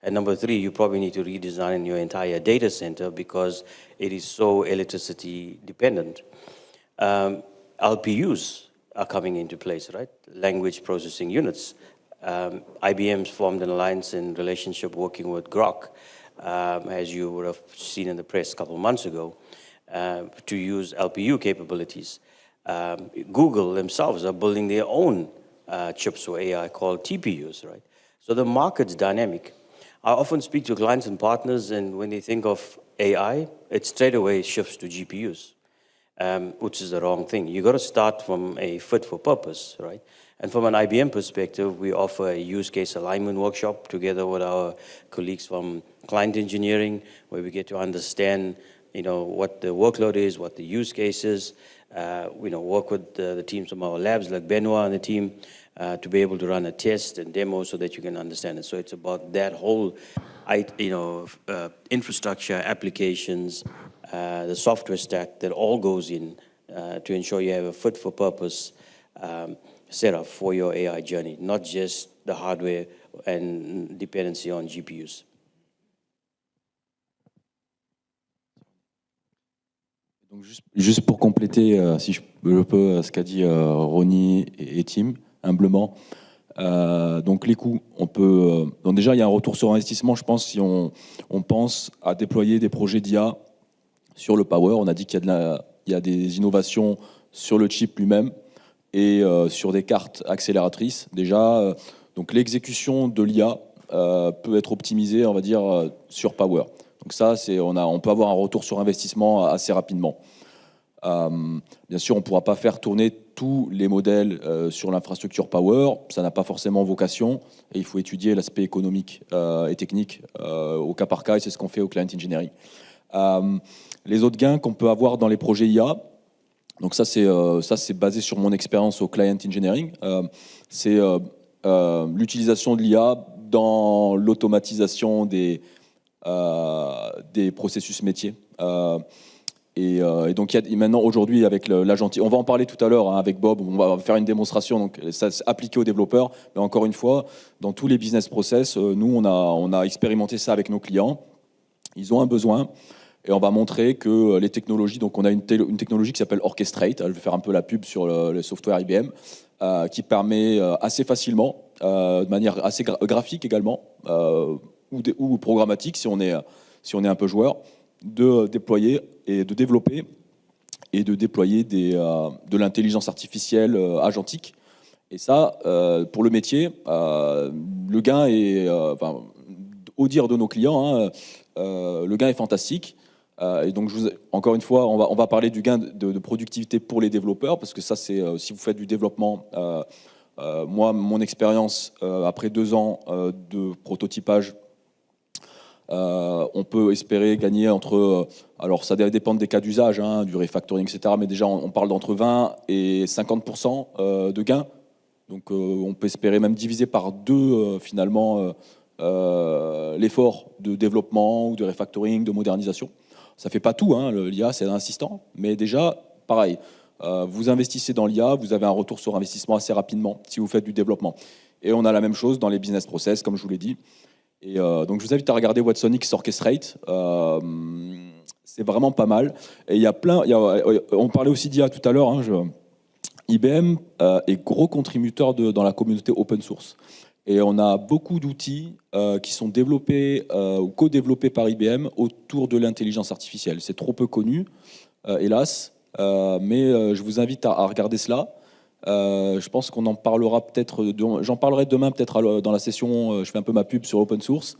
And number three, you probably need to redesign your entire data center because it is so electricity dependent. LPUs are coming into place, right? Language processing units. IBM's formed an alliance and relationship working with Grok, as you would have seen in the press a couple of months ago, to use LPU capabilities. Google themselves are building their own chips for AI called TPUs, right? So the market's dynamic. I often speak to clients and partners, and when they think of AI, it straight away shifts to GPUs, which is the wrong thing. You got to start from a fit for purpose, right? And from an IBM perspective, we offer a use case alignment workshop together with our colleagues from client engineering, where we get to understand, what the workload is, what the use case is. Work with the teams from our labs, like Benoit and the team, to be able to run a test and demo so that you can understand it. So it's about that whole, infrastructure, applications, the software stack that all goes in to ensure you have a fit-for-purpose setup for your AI journey, not just the hardware and dependency on GPUs. Donc juste pour compléter, si je peux, ce qu'a dit Ronnie et Tim, humblement. Donc les coûts, on peut. Donc déjà, il y a un retour sur investissement, je pense, si on pense à déployer des projets d'IA sur le Power. On a dit qu'il y a des innovations sur le chip lui-même et sur des cartes accélératrices. Déjà, donc l'exécution de l'IA peut être optimisée, on va dire, sur Power. Donc ça, on peut avoir un retour sur investissement assez rapidement. Bien sûr, on ne pourra pas faire tourner tous les modèles sur l'infrastructure Power. Ça n'a pas forcément vocation et il faut étudier l'aspect économique et technique au cas par cas, et c'est ce qu'on fait au Client Engineering. Les autres gains qu'on peut avoir dans les projets IA, donc ça c'est basé sur mon expérience au Client Engineering, c'est l'utilisation de l'IA dans l'automatisation des processus métiers. Et donc maintenant aujourd'hui avec l'agentique, on va en parler tout à l'heure avec Bob, on va faire une démonstration, donc ça c'est appliqué aux développeurs, mais encore une fois, dans tous les business process, nous on a expérimenté ça avec nos clients, ils ont un besoin, et on va montrer que les technologies, donc on a une technologie qui s'appelle Orchestrate, je vais faire un peu la pub sur le software IBM, qui permet assez facilement, de manière assez graphique également, ou programmatique si on est un peu joueur, de déployer et de développer et de déployer de l'intelligence artificielle agentique. Et ça, pour le métier, le gain est, au dire de nos clients, le gain est fantastique. Et donc, encore une fois, on va parler du gain de productivité pour les développeurs, parce que ça, c'est si vous faites du développement, moi, mon expérience, après 2 ans de prototypage, on peut espérer gagner entre, alors ça dépend des cas d'usage, du refactoring, etc. Mais déjà, on parle d'entre 20 et 50% de gains. Donc, on peut espérer même diviser par 2, finalement, l'effort de développement ou de refactoring, de modernisation. Ça ne fait pas tout, l'IA, c'est insistant. Mais déjà, pareil, vous investissez dans l'IA, vous avez un retour sur investissement assez rapidement si vous faites du développement. Et on a la même chose dans les business process, comme je vous l'ai dit. Et donc, je vous invite à regarder Watsonix Orchestrate. C'est vraiment pas mal. Et il y a plein. On parlait aussi d'IA tout à l'heure. IBM est gros contributeur dans la communauté open source. Et on a beaucoup d'outils qui sont développés ou co-développés par IBM autour de l'intelligence artificielle. C'est trop peu connu, hélas. Mais je vous invite à regarder cela. Je pense qu'on en parlera peut-être, j'en parlerai demain peut-être dans la session, je fais un peu ma pub sur open source,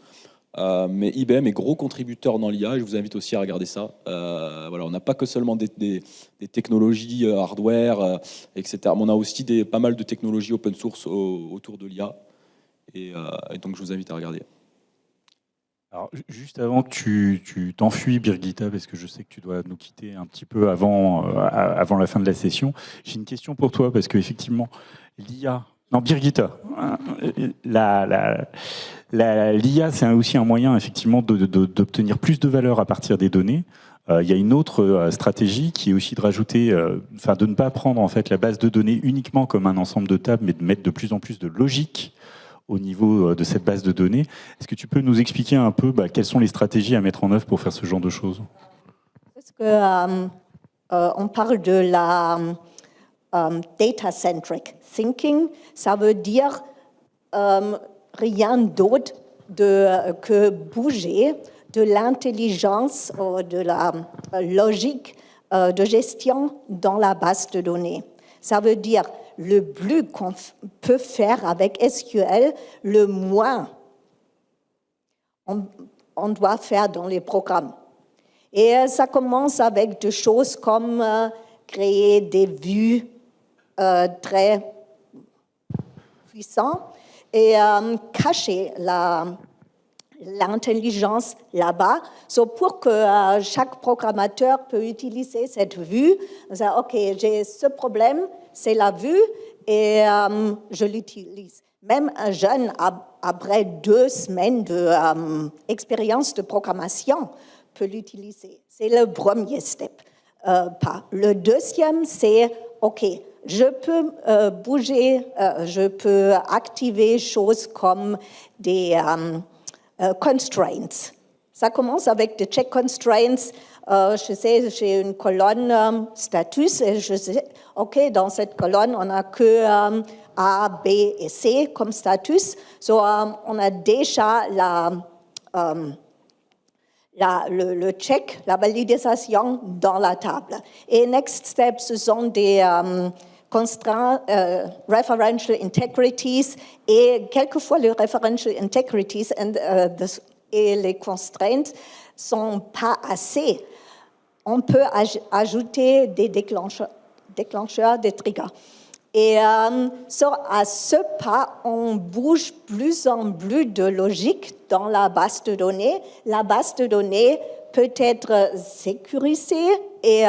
mais IBM est gros contributeur dans l'IA et je vous invite aussi à regarder ça. Voilà, on n'a pas que seulement des technologies hardware, etc. Mais on a aussi pas mal de technologies open source autour de l'IA et donc je vous invite à regarder. Alors, juste avant que tu t'enfuis, Birgitta, parce que je sais que tu dois nous quitter un petit peu avant la fin de la session, j'ai une question pour toi, parce qu'effectivement, l'IA... Non, Birgitta, l'IA, c'est aussi un moyen, effectivement, d'obtenir plus de valeur à partir des données. Il y a une autre stratégie qui est aussi de rajouter, de ne pas prendre en fait la base de données uniquement comme un ensemble de tables, mais de mettre de plus en plus de logique au niveau de cette base de données. Est-ce que tu peux nous expliquer un peu quelles sont les stratégies à mettre en œuvre pour faire ce genre de choses? Parce que on parle de la data-centric thinking, ça veut dire rien d'autre que bouger de l'intelligence ou de la logique de gestion dans la base de données. Ça veut dire le plus qu'on peut faire avec SQL, le moins on doit faire dans les programmes. Et ça commence avec des choses comme créer des vues très puissantes et cacher l'intelligence là-bas, pour que chaque programmateur peut utiliser cette vue. OK, j'ai ce problème, c'est la vue, et je l'utilise. Même un jeune, après 2 semaines d'expérience de programmation, peut l'utiliser. C'est le premier step. Le deuxième, c'est, OK, je peux bouger, je peux activer choses comme des constraints. Ça commence avec des check constraints. Je sais, j'ai une colonne status et je sais, OK, dans cette colonne, on n'a que A, B et C comme status. On a déjà le check, la validation dans la table. Et next step, ce sont des constraints, referential integrities, et quelquefois les referential integrities et les constraints sont pas assez. On peut ajouter des déclencheurs déclencheurs, des triggers. Et à ce pas, on bouge plus en plus de logique dans la base de données. La base de données peut être sécurisée et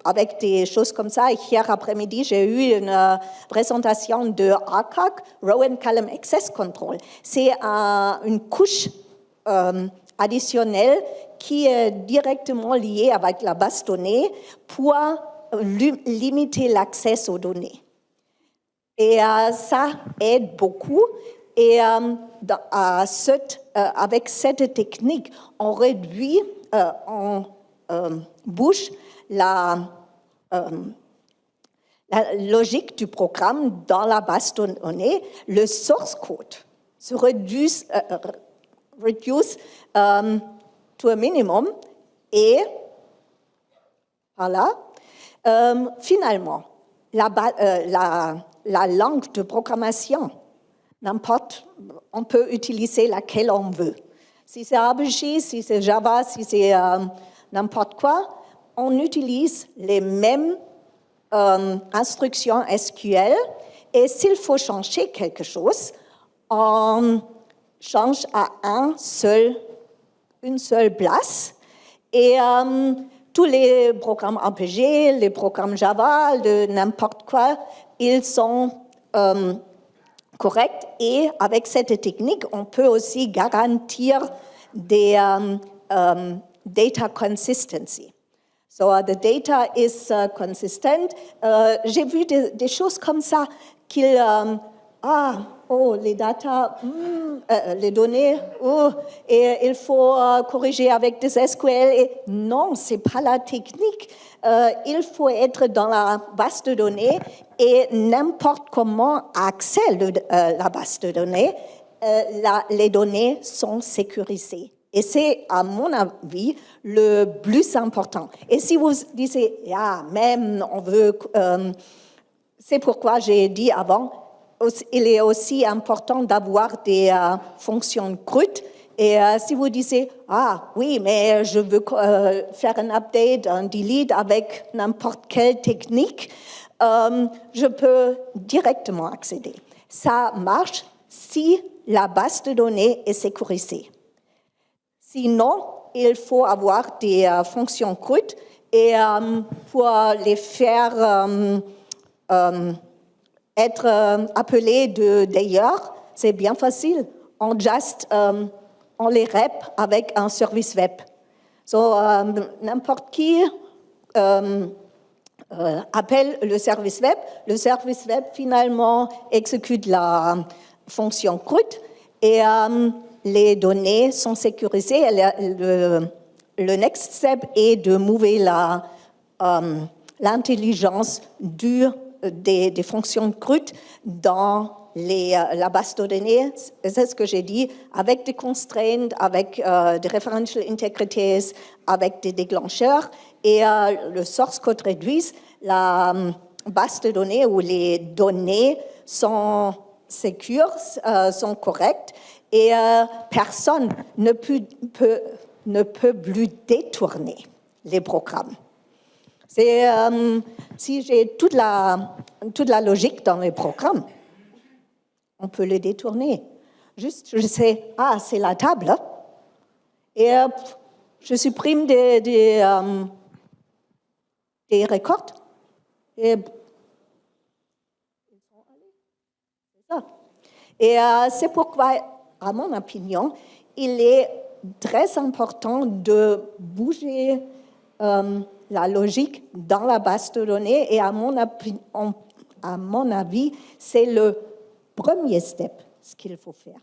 avec des choses comme ça. Hier après-midi, j'ai eu une présentation de RCAC, Row and Column Access Control. C'est une couche additionnelle qui est directement liée avec la base de données pour limiter l'accès aux données. Et ça aide beaucoup. Et avec cette technique, on réduit, on bouge la logique du programme dans la base de données. Le source code se réduit to a minimum. Et voilà, finalement, la langue de programmation, on peut utiliser laquelle on veut. Si c'est RPG, si c'est Java, si c'est n'importe quoi, on utilise les mêmes instructions SQL. Et s'il faut changer quelque chose, on change à une seule place. Et tous les programmes RPG, les programmes Java, n'importe quoi, ils sont corrects. Et avec cette technique, on peut aussi garantir des data consistency. So the data is consistent. J'ai vu des choses comme ça qu'ils les data, les données, et il faut corriger avec des SQL. Et non, c'est pas la technique. Il faut être dans la base de données et n'importe comment accéder la base de données, les données sont sécurisées. Et c'est, à mon avis, le plus important. Et si vous disiez, même on veut, c'est pourquoi j'ai dit avant, il est aussi important d'avoir des fonctions CRUD. Et si vous disiez, oui, mais je veux faire un update, un delete avec n'importe quelle technique, je peux directement accéder. Ça marche si la base de données est sécurisée. Sinon, il faut avoir des fonctions CRUD et pour les faire être appelés d'ailleurs, c'est bien facile. On les rep avec un service web. N'importe qui appelle le service web. Le service web, finalement, exécute la fonction CRUD et les données sont sécurisées. Le next step est de mouver l'intelligence des fonctions CRUD dans la base de données. C'est ce que j'ai dit, avec des constraints, avec des referential integrities, avec des déclencheurs. Et le source code réduit, la base de données où les données sont sécures, sont correctes, et personne ne peut plus détourner les programmes. Si j'ai toute la logique dans les programmes, on peut les détourner. Juste, je sais, c'est la table, et je supprime des records, et c'est pourquoi, à mon opinion, il est très important de bouger la logique dans la base de données, et à mon avis, c'est le premier step, ce qu'il faut faire,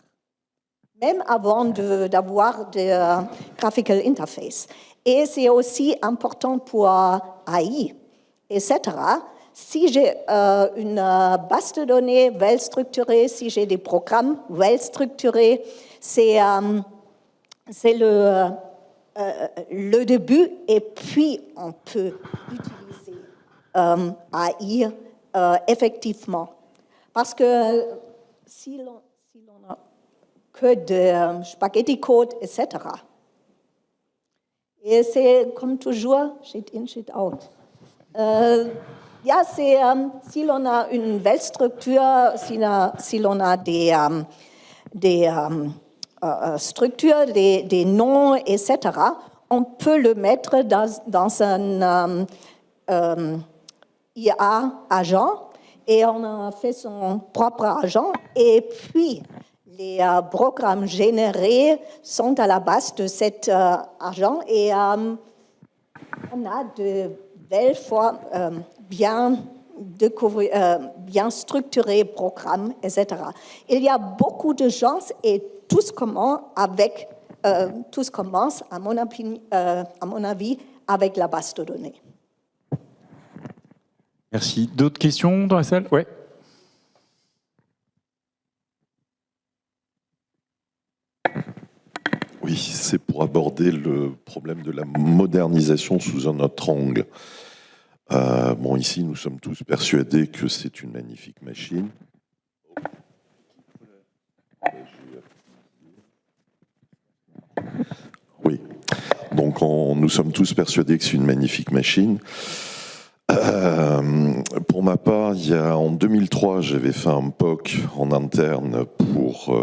même avant d'avoir des graphical interface. Et c'est aussi important pour AI, etc. Si j'ai une base de données well structurée, si j'ai des programmes well structurés, c'est le début, et puis on peut utiliser AI effectivement. Parce que si l'on n'a que de spaghetti code, etc., et c'est comme toujours, shit in, shit out. Ja, c'est si l'on a une belle structure, si l'on a des structures, des noms, etc., on peut le mettre dans un IA agent et on a fait son propre agent. Et puis, les programmes générés sont à la base de cet agent et on a de belles fois bien structurés programmes, etc. Il y a beaucoup de gens et tous commencent, à mon avis, avec la base de données. Merci. D'autres questions dans la salle? Ouais. Oui, c'est pour aborder le problème de la modernisation sous un autre angle. Bon, ici, nous sommes tous persuadés que c'est une magnifique machine. Oui, donc nous sommes tous persuadés que c'est une magnifique machine. Pour ma part, en 2003, j'avais fait un POC en interne pour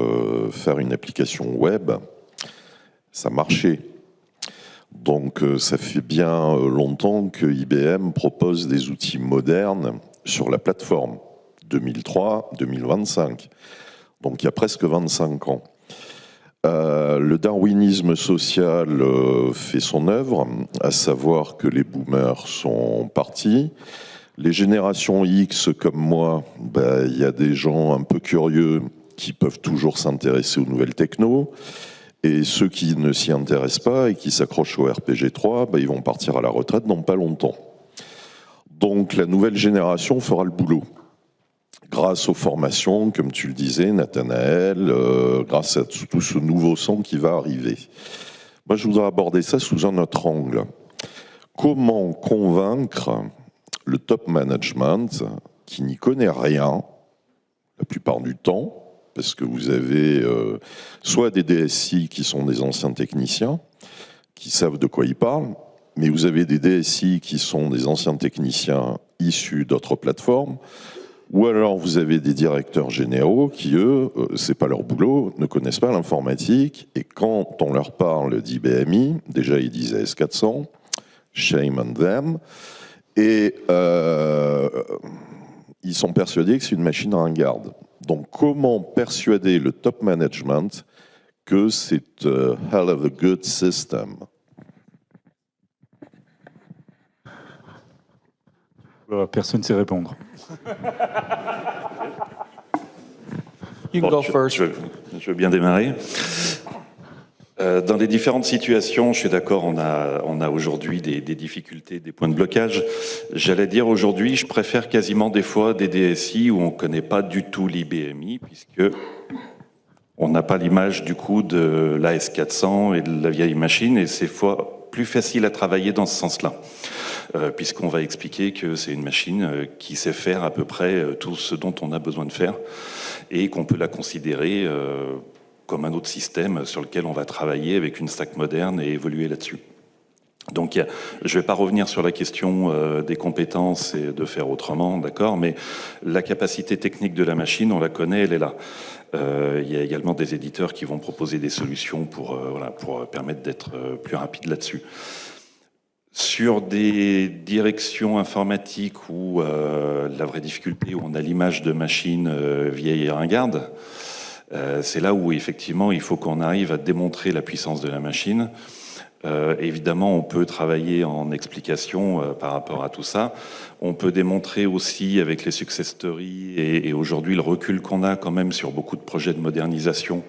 faire une application web. Ça marchait. Donc ça fait bien longtemps que IBM propose des outils modernes sur la plateforme. 2003-2025. Donc il y a presque 25 ans. Le darwinisme social fait son œuvre, à savoir que les boomers sont partis. Les générations X, comme moi, il y a des gens un peu curieux qui peuvent toujours s'intéresser aux nouvelles technos. Et ceux qui ne s'y intéressent pas et qui s'accrochent au RPG 3, ils vont partir à la retraite dans pas longtemps. Donc la nouvelle génération fera le boulot. Grâce aux formations, comme tu le disais, Nathanaël, grâce à tout ce nouveau sang qui va arriver. Moi, je voudrais aborder ça sous un autre angle. Comment convaincre le top management qui n'y connaît rien, la plupart du temps, parce que vous avez soit des DSI qui sont des anciens techniciens, qui savent de quoi ils parlent, mais vous avez des DSI qui sont des anciens techniciens issus d'autres plateformes, ou alors vous avez des directeurs généraux qui, eux, c'est pas leur boulot, ne connaissent pas l'informatique, et quand on leur parle d'IBMI, déjà ils disent AS400, shame on them, et ils sont persuadés que c'est une machine ringarde. Donc comment persuader le top management que c'est hell of a good system? Personne ne sait répondre. You can go first. Je veux bien démarrer. Dans les différentes situations, je suis d'accord, on a aujourd'hui des difficultés, des points de blocage. J'allais dire aujourd'hui, je préfère quasiment des fois des DSI où on ne connaît pas du tout l'IBMI, puisque on n'a pas l'image du coup de l'AS400 et de la vieille machine, et c'est plus facile à travailler dans ce sens-là, puisqu'on va expliquer que c'est une machine qui sait faire à peu près tout ce dont on a besoin de faire, et qu'on peut la considérer comme un autre système sur lequel on va travailler avec une stack moderne et évoluer là-dessus. Donc, je ne vais pas revenir sur la question des compétences et de faire autrement, d'accord, mais la capacité technique de la machine, on la connaît, elle est là. Il y a également des éditeurs qui vont proposer des solutions pour permettre d'être plus rapide là-dessus. Sur des directions informatiques où la vraie difficulté, où on a l'image de machines vieilles et ringardes, c'est là où effectivement il faut qu'on arrive à démontrer la puissance de la machine. Évidemment, on peut travailler en explication par rapport à tout ça. On peut démontrer aussi avec les success stories et aujourd'hui le recul qu'on a quand même sur beaucoup de projets de modernisation.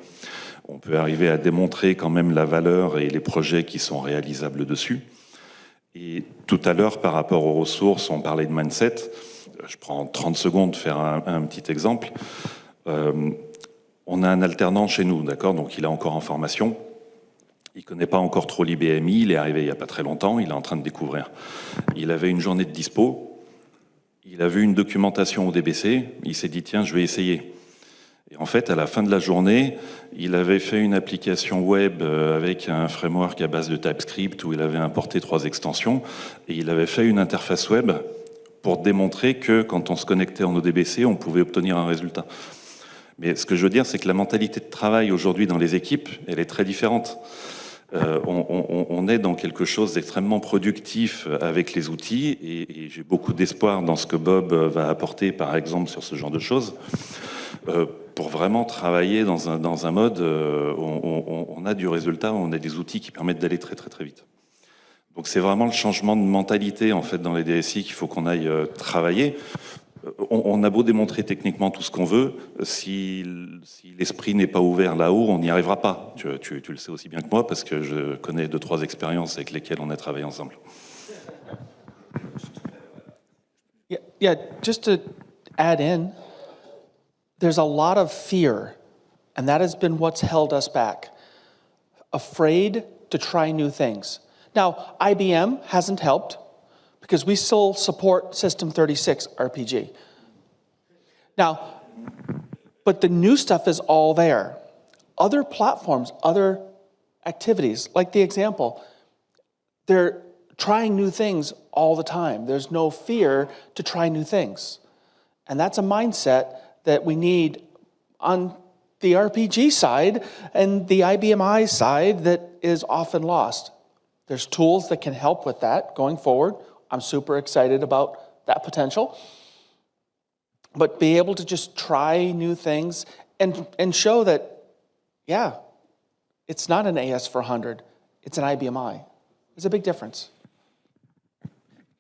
On peut arriver à démontrer quand même la valeur et les projets qui sont réalisables dessus. Et tout à l'heure, par rapport aux ressources, on parlait de mindset. Je prends 30 secondes de faire un petit exemple. On a un alternant chez nous, d'accord? Donc il est encore en formation. Il ne connaît pas encore trop l'IBMI. Il est arrivé il n'y a pas très longtemps. Il est en train de découvrir. Il avait une journée de dispo. Il a vu une documentation au DBC. Il s'est dit, tiens, je vais essayer. Et en fait, à la fin de la journée, il avait fait une application web avec un framework à base de TypeScript où il avait importé 3 extensions. Et il avait fait une interface web pour démontrer que quand on se connectait en ODBC, on pouvait obtenir un résultat. Mais ce que je veux dire, c'est que la mentalité de travail aujourd'hui dans les équipes, elle est très différente. On est dans quelque chose d'extrêmement productif avec les outils et j'ai beaucoup d'espoir dans ce que Bob va apporter, par exemple, sur ce genre de choses, pour vraiment travailler dans un mode où on a du résultat, on a des outils qui permettent d'aller très très très vite. Donc c'est vraiment le changement de mentalité en fait dans les DSI qu'il faut qu'on aille travailler. On a beau démontrer techniquement tout ce qu'on veut, si l'esprit n'est pas ouvert là-haut, on n'y arrivera pas. Tu le sais aussi bien que moi, parce que je connais 2-3 expériences avec lesquelles on a travaillé ensemble. Yeah, just to add in, there's a lot of fear, and that has been what's held us back. Afraid to try new things. Now, IBM hasn't helped, because we still support System 36 RPG. Now, but the new stuff is all there. Other platforms, other activities, like the example, they're trying new things all the time. There's no fear to try new things. And that's a mindset that we need on the RPG side and the IBMI side that is often lost. There's tools that can help with that going forward. I'm super excited about that potential. But be able to just try new things and show that, yeah, it's not an AS400, it's an IBMI. There's a big difference.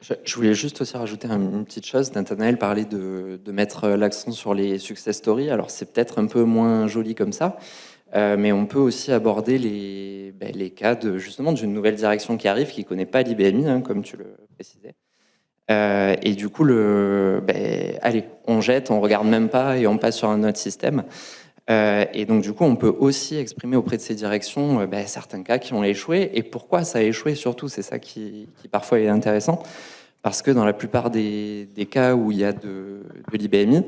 Je voulais juste aussi rajouter une petite chose. Nathanaël parlait de mettre l'accent sur les success stories. Alors c'est peut-être un peu moins joli comme ça, mais on peut aussi aborder les cas justement d'une nouvelle direction qui arrive, qui ne connaît pas l'IBMI, hein, comme tu le précisais. Et du coup, allez, on jette, on ne regarde même pas et on passe sur un autre système. Et donc du coup, on peut aussi exprimer auprès de ces directions certains cas qui ont échoué. Et pourquoi ça a échoué surtout, c'est ça qui parfois est intéressant. Parce que dans la plupart des cas où il y a de l'IBMI,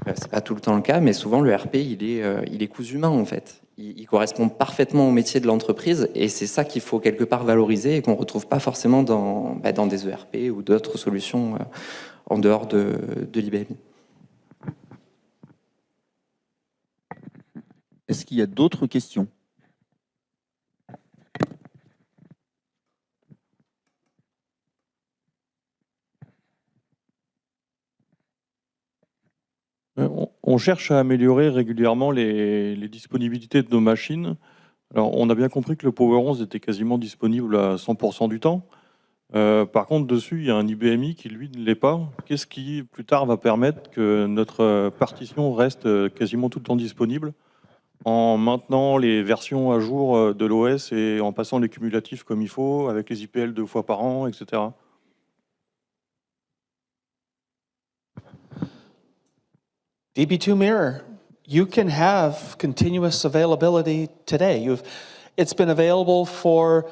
c'est pas tout le temps le cas, mais souvent le RP, il est cousu main en fait. Il correspond parfaitement au métier de l'entreprise et c'est ça qu'il faut quelque part valoriser et qu'on ne retrouve pas forcément dans des ERP ou d'autres solutions en dehors de l'IBMI. Est-ce qu'il y a d'autres questions ? On cherche à améliorer régulièrement les disponibilités de nos machines. Alors, on a bien compris que le Power 11 était quasiment disponible à 100% du temps. Par contre, dessus, il y a un IBMI qui, lui, ne l'est pas. Qu'est-ce qui, plus tard, va permettre que notre partition reste quasiment tout le temps disponible en maintenant les versions à jour de l'OS et en passant les cumulatifs comme il faut, avec les IPL 2 fois par an, etc. DB2 Mirror, you can have continuous availability today. It's been available for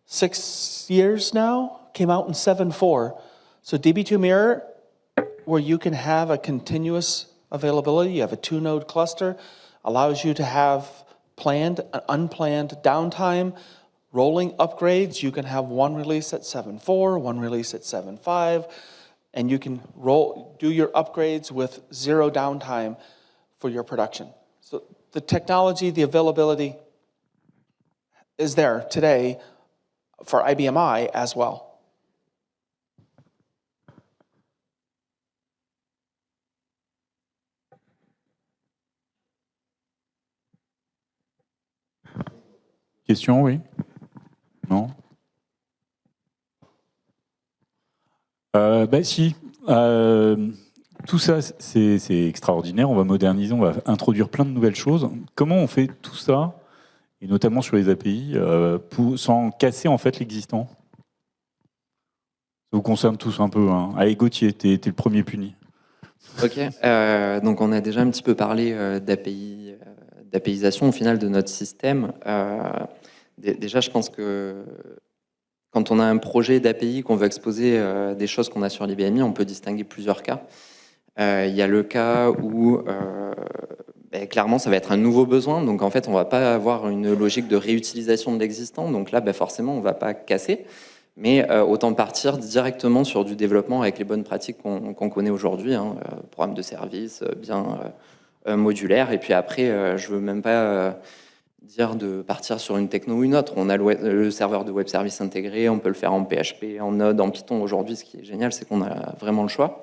6 years now, came out in 7.4. So DB2 Mirror, where you can have a continuous availability, you have a 2-node cluster, allows you to have planned and unplanned downtime, rolling upgrades. You can have one release at 7.4, one release at 7.5, and you can do your upgrades with zero downtime for your production. So the technology, the availability is there today for IBMI as well. Question, oui? Non? Si. Tout ça, c'est extraordinaire. On va moderniser, on va introduire plein de nouvelles choses. Comment on fait tout ça, et notamment sur les API, sans casser en fait l'existant? Ça vous concerne tous un peu. Hein. Allez, Gauthier, t'es le premier puni. Ok. Donc on a déjà un petit peu parlé d'APIisation au final de notre système. Déjà, je pense que quand on a un projet d'API qu'on veut exposer des choses qu'on a sur l'IBMI, on peut distinguer plusieurs cas. Il y a le cas où clairement ça va être un nouveau besoin, donc en fait on va pas avoir une logique de réutilisation de l'existant, donc là forcément on va pas casser. Mais autant partir directement sur du développement avec les bonnes pratiques qu'on connaît aujourd'hui, hein, programme de service bien modulaire. Et puis après, je veux même pas dire de partir sur une techno ou une autre. On a le serveur de web service intégré, on peut le faire en PHP, en Node, en Python. Aujourd'hui, ce qui est génial, c'est qu'on a vraiment le choix.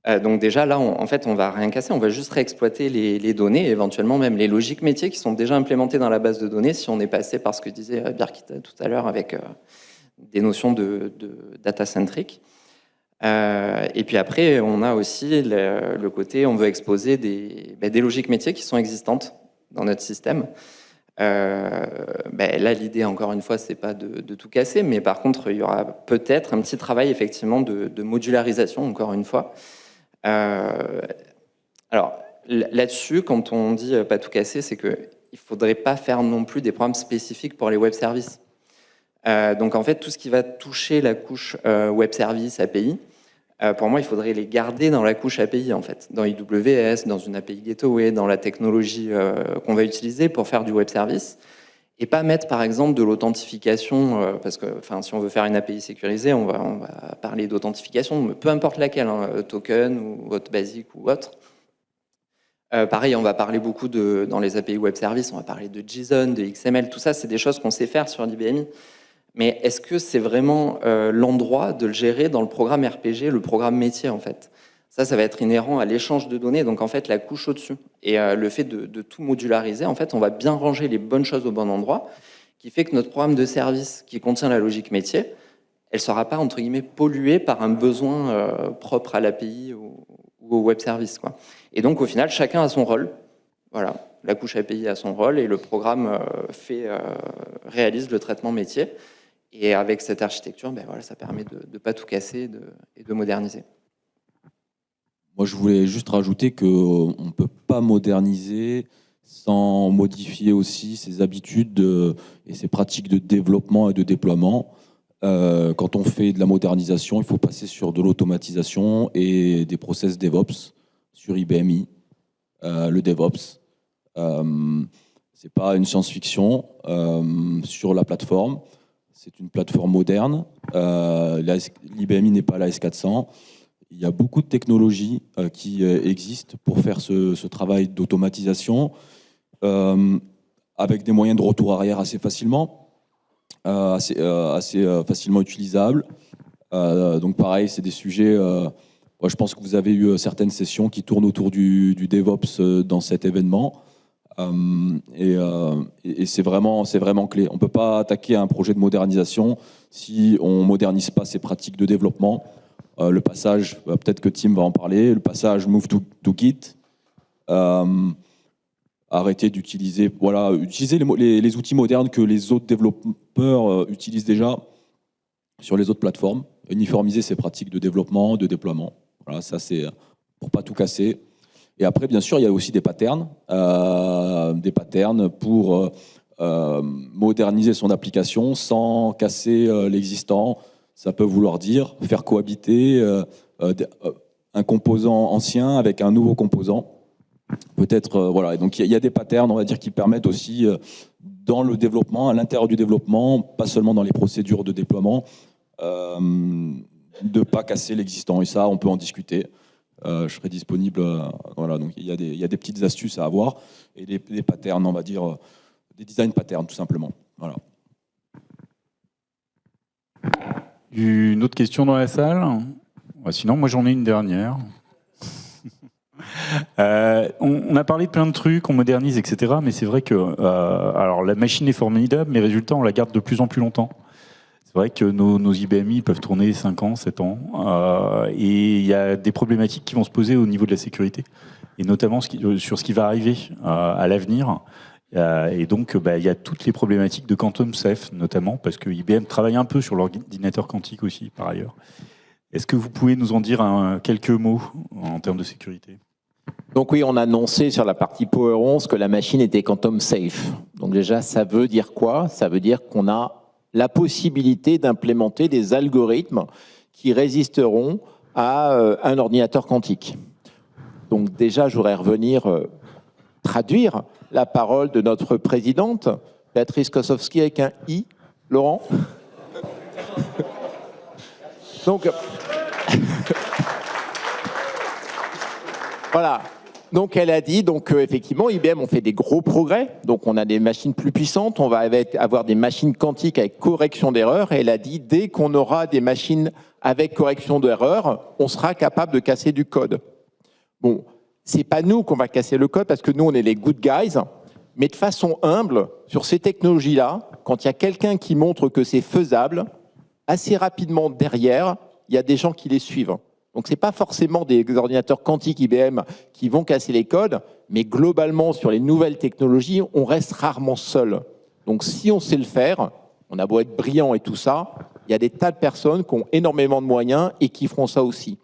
Donc déjà, là, en fait, on va rien casser, on va juste réexploiter les données, éventuellement même les logiques métiers qui sont déjà implémentées dans la base de données, si on est passé par ce que disait Birgit tout à l'heure avec des notions de data-centric. Et puis après, on a aussi le côté, on veut exposer des logiques métiers qui sont existantes dans notre système. Là, l'idée, encore une fois, c'est pas de tout casser, mais par contre, il y aura peut-être un petit travail, effectivement, de modularisation, encore une fois. Alors, là-dessus, quand on dit pas tout casser, c'est qu'il ne faudrait pas faire non plus des programmes spécifiques pour les web services. Donc, en fait, tout ce qui va toucher la couche web service, API, pour moi, il faudrait les garder dans la couche API, en fait, dans IWS, dans une API Gateway, dans la technologie qu'on va utiliser pour faire du web service, et pas mettre, par exemple, de l'authentification, parce que si on veut faire une API sécurisée, on va parler d'authentification, peu importe laquelle, hein, token ou autre basique ou autre. Pareil, on va parler beaucoup dans les API web service, on va parler de JSON, de XML, tout ça, c'est des choses qu'on sait faire sur l'IBMI. Mais est-ce que c'est vraiment l'endroit de le gérer dans le programme RPG, le programme métier, en fait? Ça va être inhérent à l'échange de données, donc en fait, la couche au-dessus. Et le fait de tout modulariser, en fait, on va bien ranger les bonnes choses au bon endroit, qui fait que notre programme de service qui contient la logique métier, elle ne sera pas, entre guillemets, polluée par un besoin propre à l'API ou au web service, quoi. Et donc, au final, chacun a son rôle. Voilà, la couche API a son rôle et le programme réalise le traitement métier. Et avec cette architecture, ça permet de ne pas tout casser et de moderniser. Moi, je voulais juste rajouter qu'on ne peut pas moderniser sans modifier aussi ses habitudes et ses pratiques de développement et de déploiement. Quand on fait de la modernisation, il faut passer sur de l'automatisation et des process DevOps sur IBMI. Le DevOps, c'est pas une science-fiction sur la plateforme. C'est une plateforme moderne. L'IBMI n'est pas la S400. Il y a beaucoup de technologies qui existent pour faire ce travail d'automatisation avec des moyens de retour arrière assez facilement, assez facilement utilisables. Donc pareil, c'est des sujets... je pense que vous avez eu certaines sessions qui tournent autour du DevOps dans cet événement. Et c'est vraiment clé. On ne peut pas attaquer un projet de modernisation si on ne modernise pas ses pratiques de développement. Le passage, peut-être que Tim va en parler, le passage Move to Git, arrêter d'utiliser, utiliser les outils modernes que les autres développeurs utilisent déjà sur les autres plateformes, uniformiser ses pratiques de développement, de déploiement. Voilà, ça c'est pour ne pas tout casser. Et après, bien sûr, il y a aussi des patterns pour moderniser son application sans casser l'existant. Ça peut vouloir dire faire cohabiter un composant ancien avec un nouveau composant. Peut-être, voilà. Et donc, il y a des patterns, on va dire, qui permettent aussi, dans le développement, à l'intérieur du développement, pas seulement dans les procédures de déploiement, de ne pas casser l'existant. Et ça, on peut en discuter. Je serai disponible. Voilà, donc il y a des petites astuces à avoir et des patterns, on va dire, des design patterns, tout simplement. Voilà. Une autre question dans la salle? Sinon, moi j'en ai une dernière. On a parlé de plein de trucs, on modernise, etc. Mais c'est vrai que alors la machine est formidable, mais résultat, on la garde de plus en plus longtemps. C'est vrai que nos IBMI peuvent tourner 5 ans, 7 ans. Et il y a des problématiques qui vont se poser au niveau de la sécurité. Et notamment sur ce qui va arriver à l'avenir. Et donc, il y a toutes les problématiques de quantum safe, notamment, parce que IBM travaille un peu sur l'ordinateur quantique aussi, par ailleurs. Est-ce que vous pouvez nous en dire quelques mots en termes de sécurité? Donc oui, on a annoncé sur la partie Power 11 que la machine était quantum safe. Donc déjà, ça veut dire quoi? Ça veut dire qu'on a la possibilité d'implémenter des algorithmes qui résisteront à un ordinateur quantique. Donc déjà, je voudrais revenir traduire la parole de notre présidente, Béatrice Kosowski, avec un « i ». Laurent? Donc, voilà. Donc elle a dit, effectivement, IBM on fait des gros progrès, donc on a des machines plus puissantes, on va avoir des machines quantiques avec correction d'erreurs, et elle a dit, dès qu'on aura des machines avec correction d'erreurs, on sera capable de casser du code. Bon, c'est pas nous qu'on va casser le code, parce que nous on est les good guys, mais de façon humble, sur ces technologies-là, quand il y a quelqu'un qui montre que c'est faisable, assez rapidement derrière, il y a des gens qui les suivent. Donc, ce n'est pas forcément des ordinateurs quantiques IBM qui vont casser les codes, mais globalement, sur les nouvelles technologies, on reste rarement seul. Donc, si on sait le faire, on a beau être brillant et tout ça, il y a des tas de personnes qui ont énormément de moyens et qui feront ça aussi.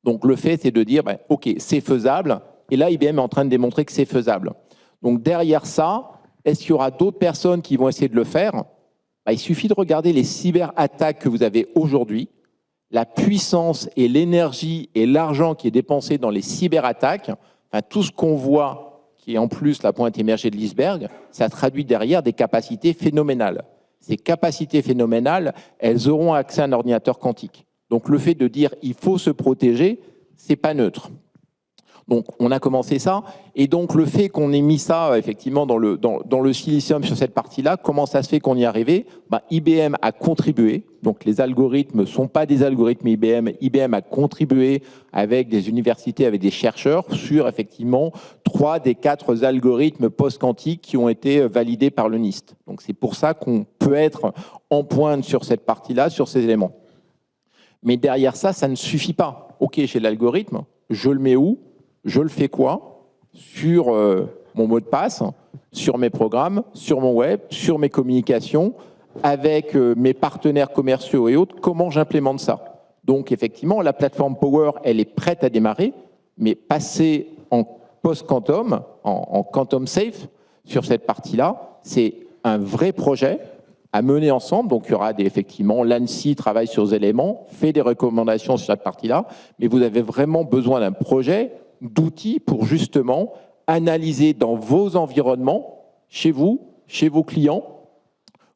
Donc, le fait, c'est de dire, OK, c'est faisable. Et là, IBM est en train de démontrer que c'est faisable. Donc, derrière ça, est-ce qu'il y aura d'autres personnes qui vont essayer de le faire? Il suffit de regarder les cyberattaques que vous avez aujourd'hui. La puissance et l'énergie et l'argent qui est dépensé dans les cyberattaques, tout ce qu'on voit, qui est en plus la pointe émergée de l'iceberg, ça traduit derrière des capacités phénoménales. Ces capacités phénoménales, elles auront accès à un ordinateur quantique. Donc le fait de dire « il faut se protéger », c'est pas neutre. Donc on a commencé ça, et donc le fait qu'on ait mis ça effectivement dans le silicium sur cette partie-là, comment ça se fait qu'on y est arrivé? IBM a contribué, donc les algorithmes ne sont pas des algorithmes IBM, IBM a contribué avec des universités, avec des chercheurs sur effectivement 3 des 4 algorithmes post-quantiques qui ont été validés par le NIST. Donc c'est pour ça qu'on peut être en pointe sur cette partie-là, sur ces éléments. Mais derrière ça, ça ne suffit pas. Ok, j'ai l'algorithme, je le mets où? Je le fais quoi? Sur mon mot de passe, sur mes programmes, sur mon web, sur mes communications, avec mes partenaires commerciaux et autres, comment j'implémente ça? Donc effectivement, la plateforme Power, elle est prête à démarrer, mais passer en post-quantum, en quantum safe, sur cette partie-là, c'est un vrai projet à mener ensemble. Donc il y aura effectivement, l'ANSSI travaille sur ces éléments, fait des recommandations sur cette partie-là, mais vous avez vraiment besoin d'un projet, d'outils pour justement analyser dans vos environnements, chez vous, chez vos clients,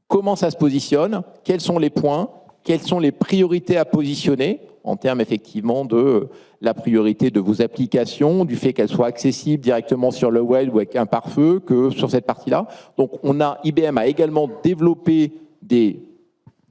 comment ça se positionne, quels sont les points, quelles sont les priorités à positionner en termes effectivement de la priorité de vos applications, du fait qu'elles soient accessibles directement sur le web ou avec un pare-feu que sur cette partie-là. Donc IBM a également développé des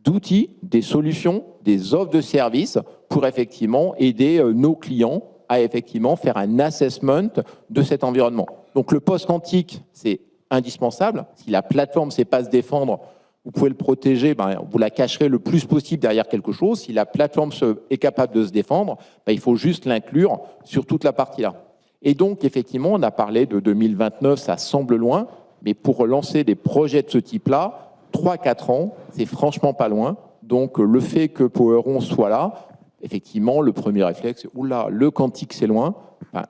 outils, des solutions, des offres de services pour effectivement aider nos clients à effectivement faire un assessment de cet environnement. Donc le post-quantique, c'est indispensable. Si la plateforme ne sait pas se défendre, vous pouvez le protéger, vous la cacherez le plus possible derrière quelque chose. Si la plateforme est capable de se défendre, il faut juste l'inclure sur toute la partie-là. Et donc, effectivement, on a parlé de 2029, ça semble loin, mais pour relancer des projets de ce type-là, 3-4 ans, c'est franchement pas loin. Donc, le fait que Poweron soit là, effectivement, le premier réflexe, c'est « oula, le quantique, c'est loin ».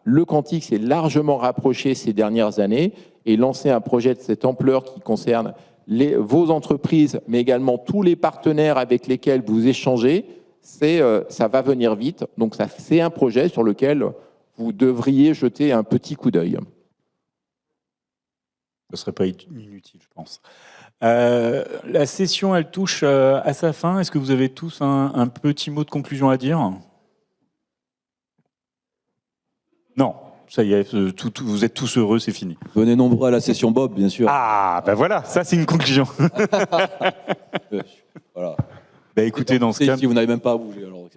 Le quantique s'est largement rapproché ces dernières années, et lancer un projet de cette ampleur qui concerne vos entreprises, mais également tous les partenaires avec lesquels vous échangez, ça va venir vite. Donc, c'est un projet sur lequel vous devriez jeter un petit coup d'œil. Ce ne serait pas inutile, je pense. La session, elle touche à sa fin. Est-ce que vous avez tous un petit mot de conclusion à dire? Non, ça y est, vous êtes tous heureux, c'est fini. Venez nombreux à la session Bob, bien sûr. Ah, ben voilà, ça c'est une conclusion. Voilà. Écoutez, dans ce cas... Si vous n'avez même pas à bouger, alors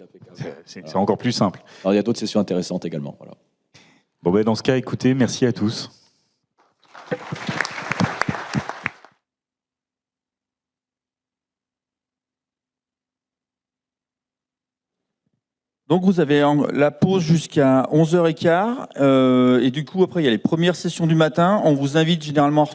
c'est encore plus simple. Alors, il y a d'autres sessions intéressantes également. Voilà. Bon, dans ce cas, écoutez, merci à tous. Donc vous avez la pause jusqu'à 11h15 et du coup après il y a les premières sessions du matin. On vous invite généralement à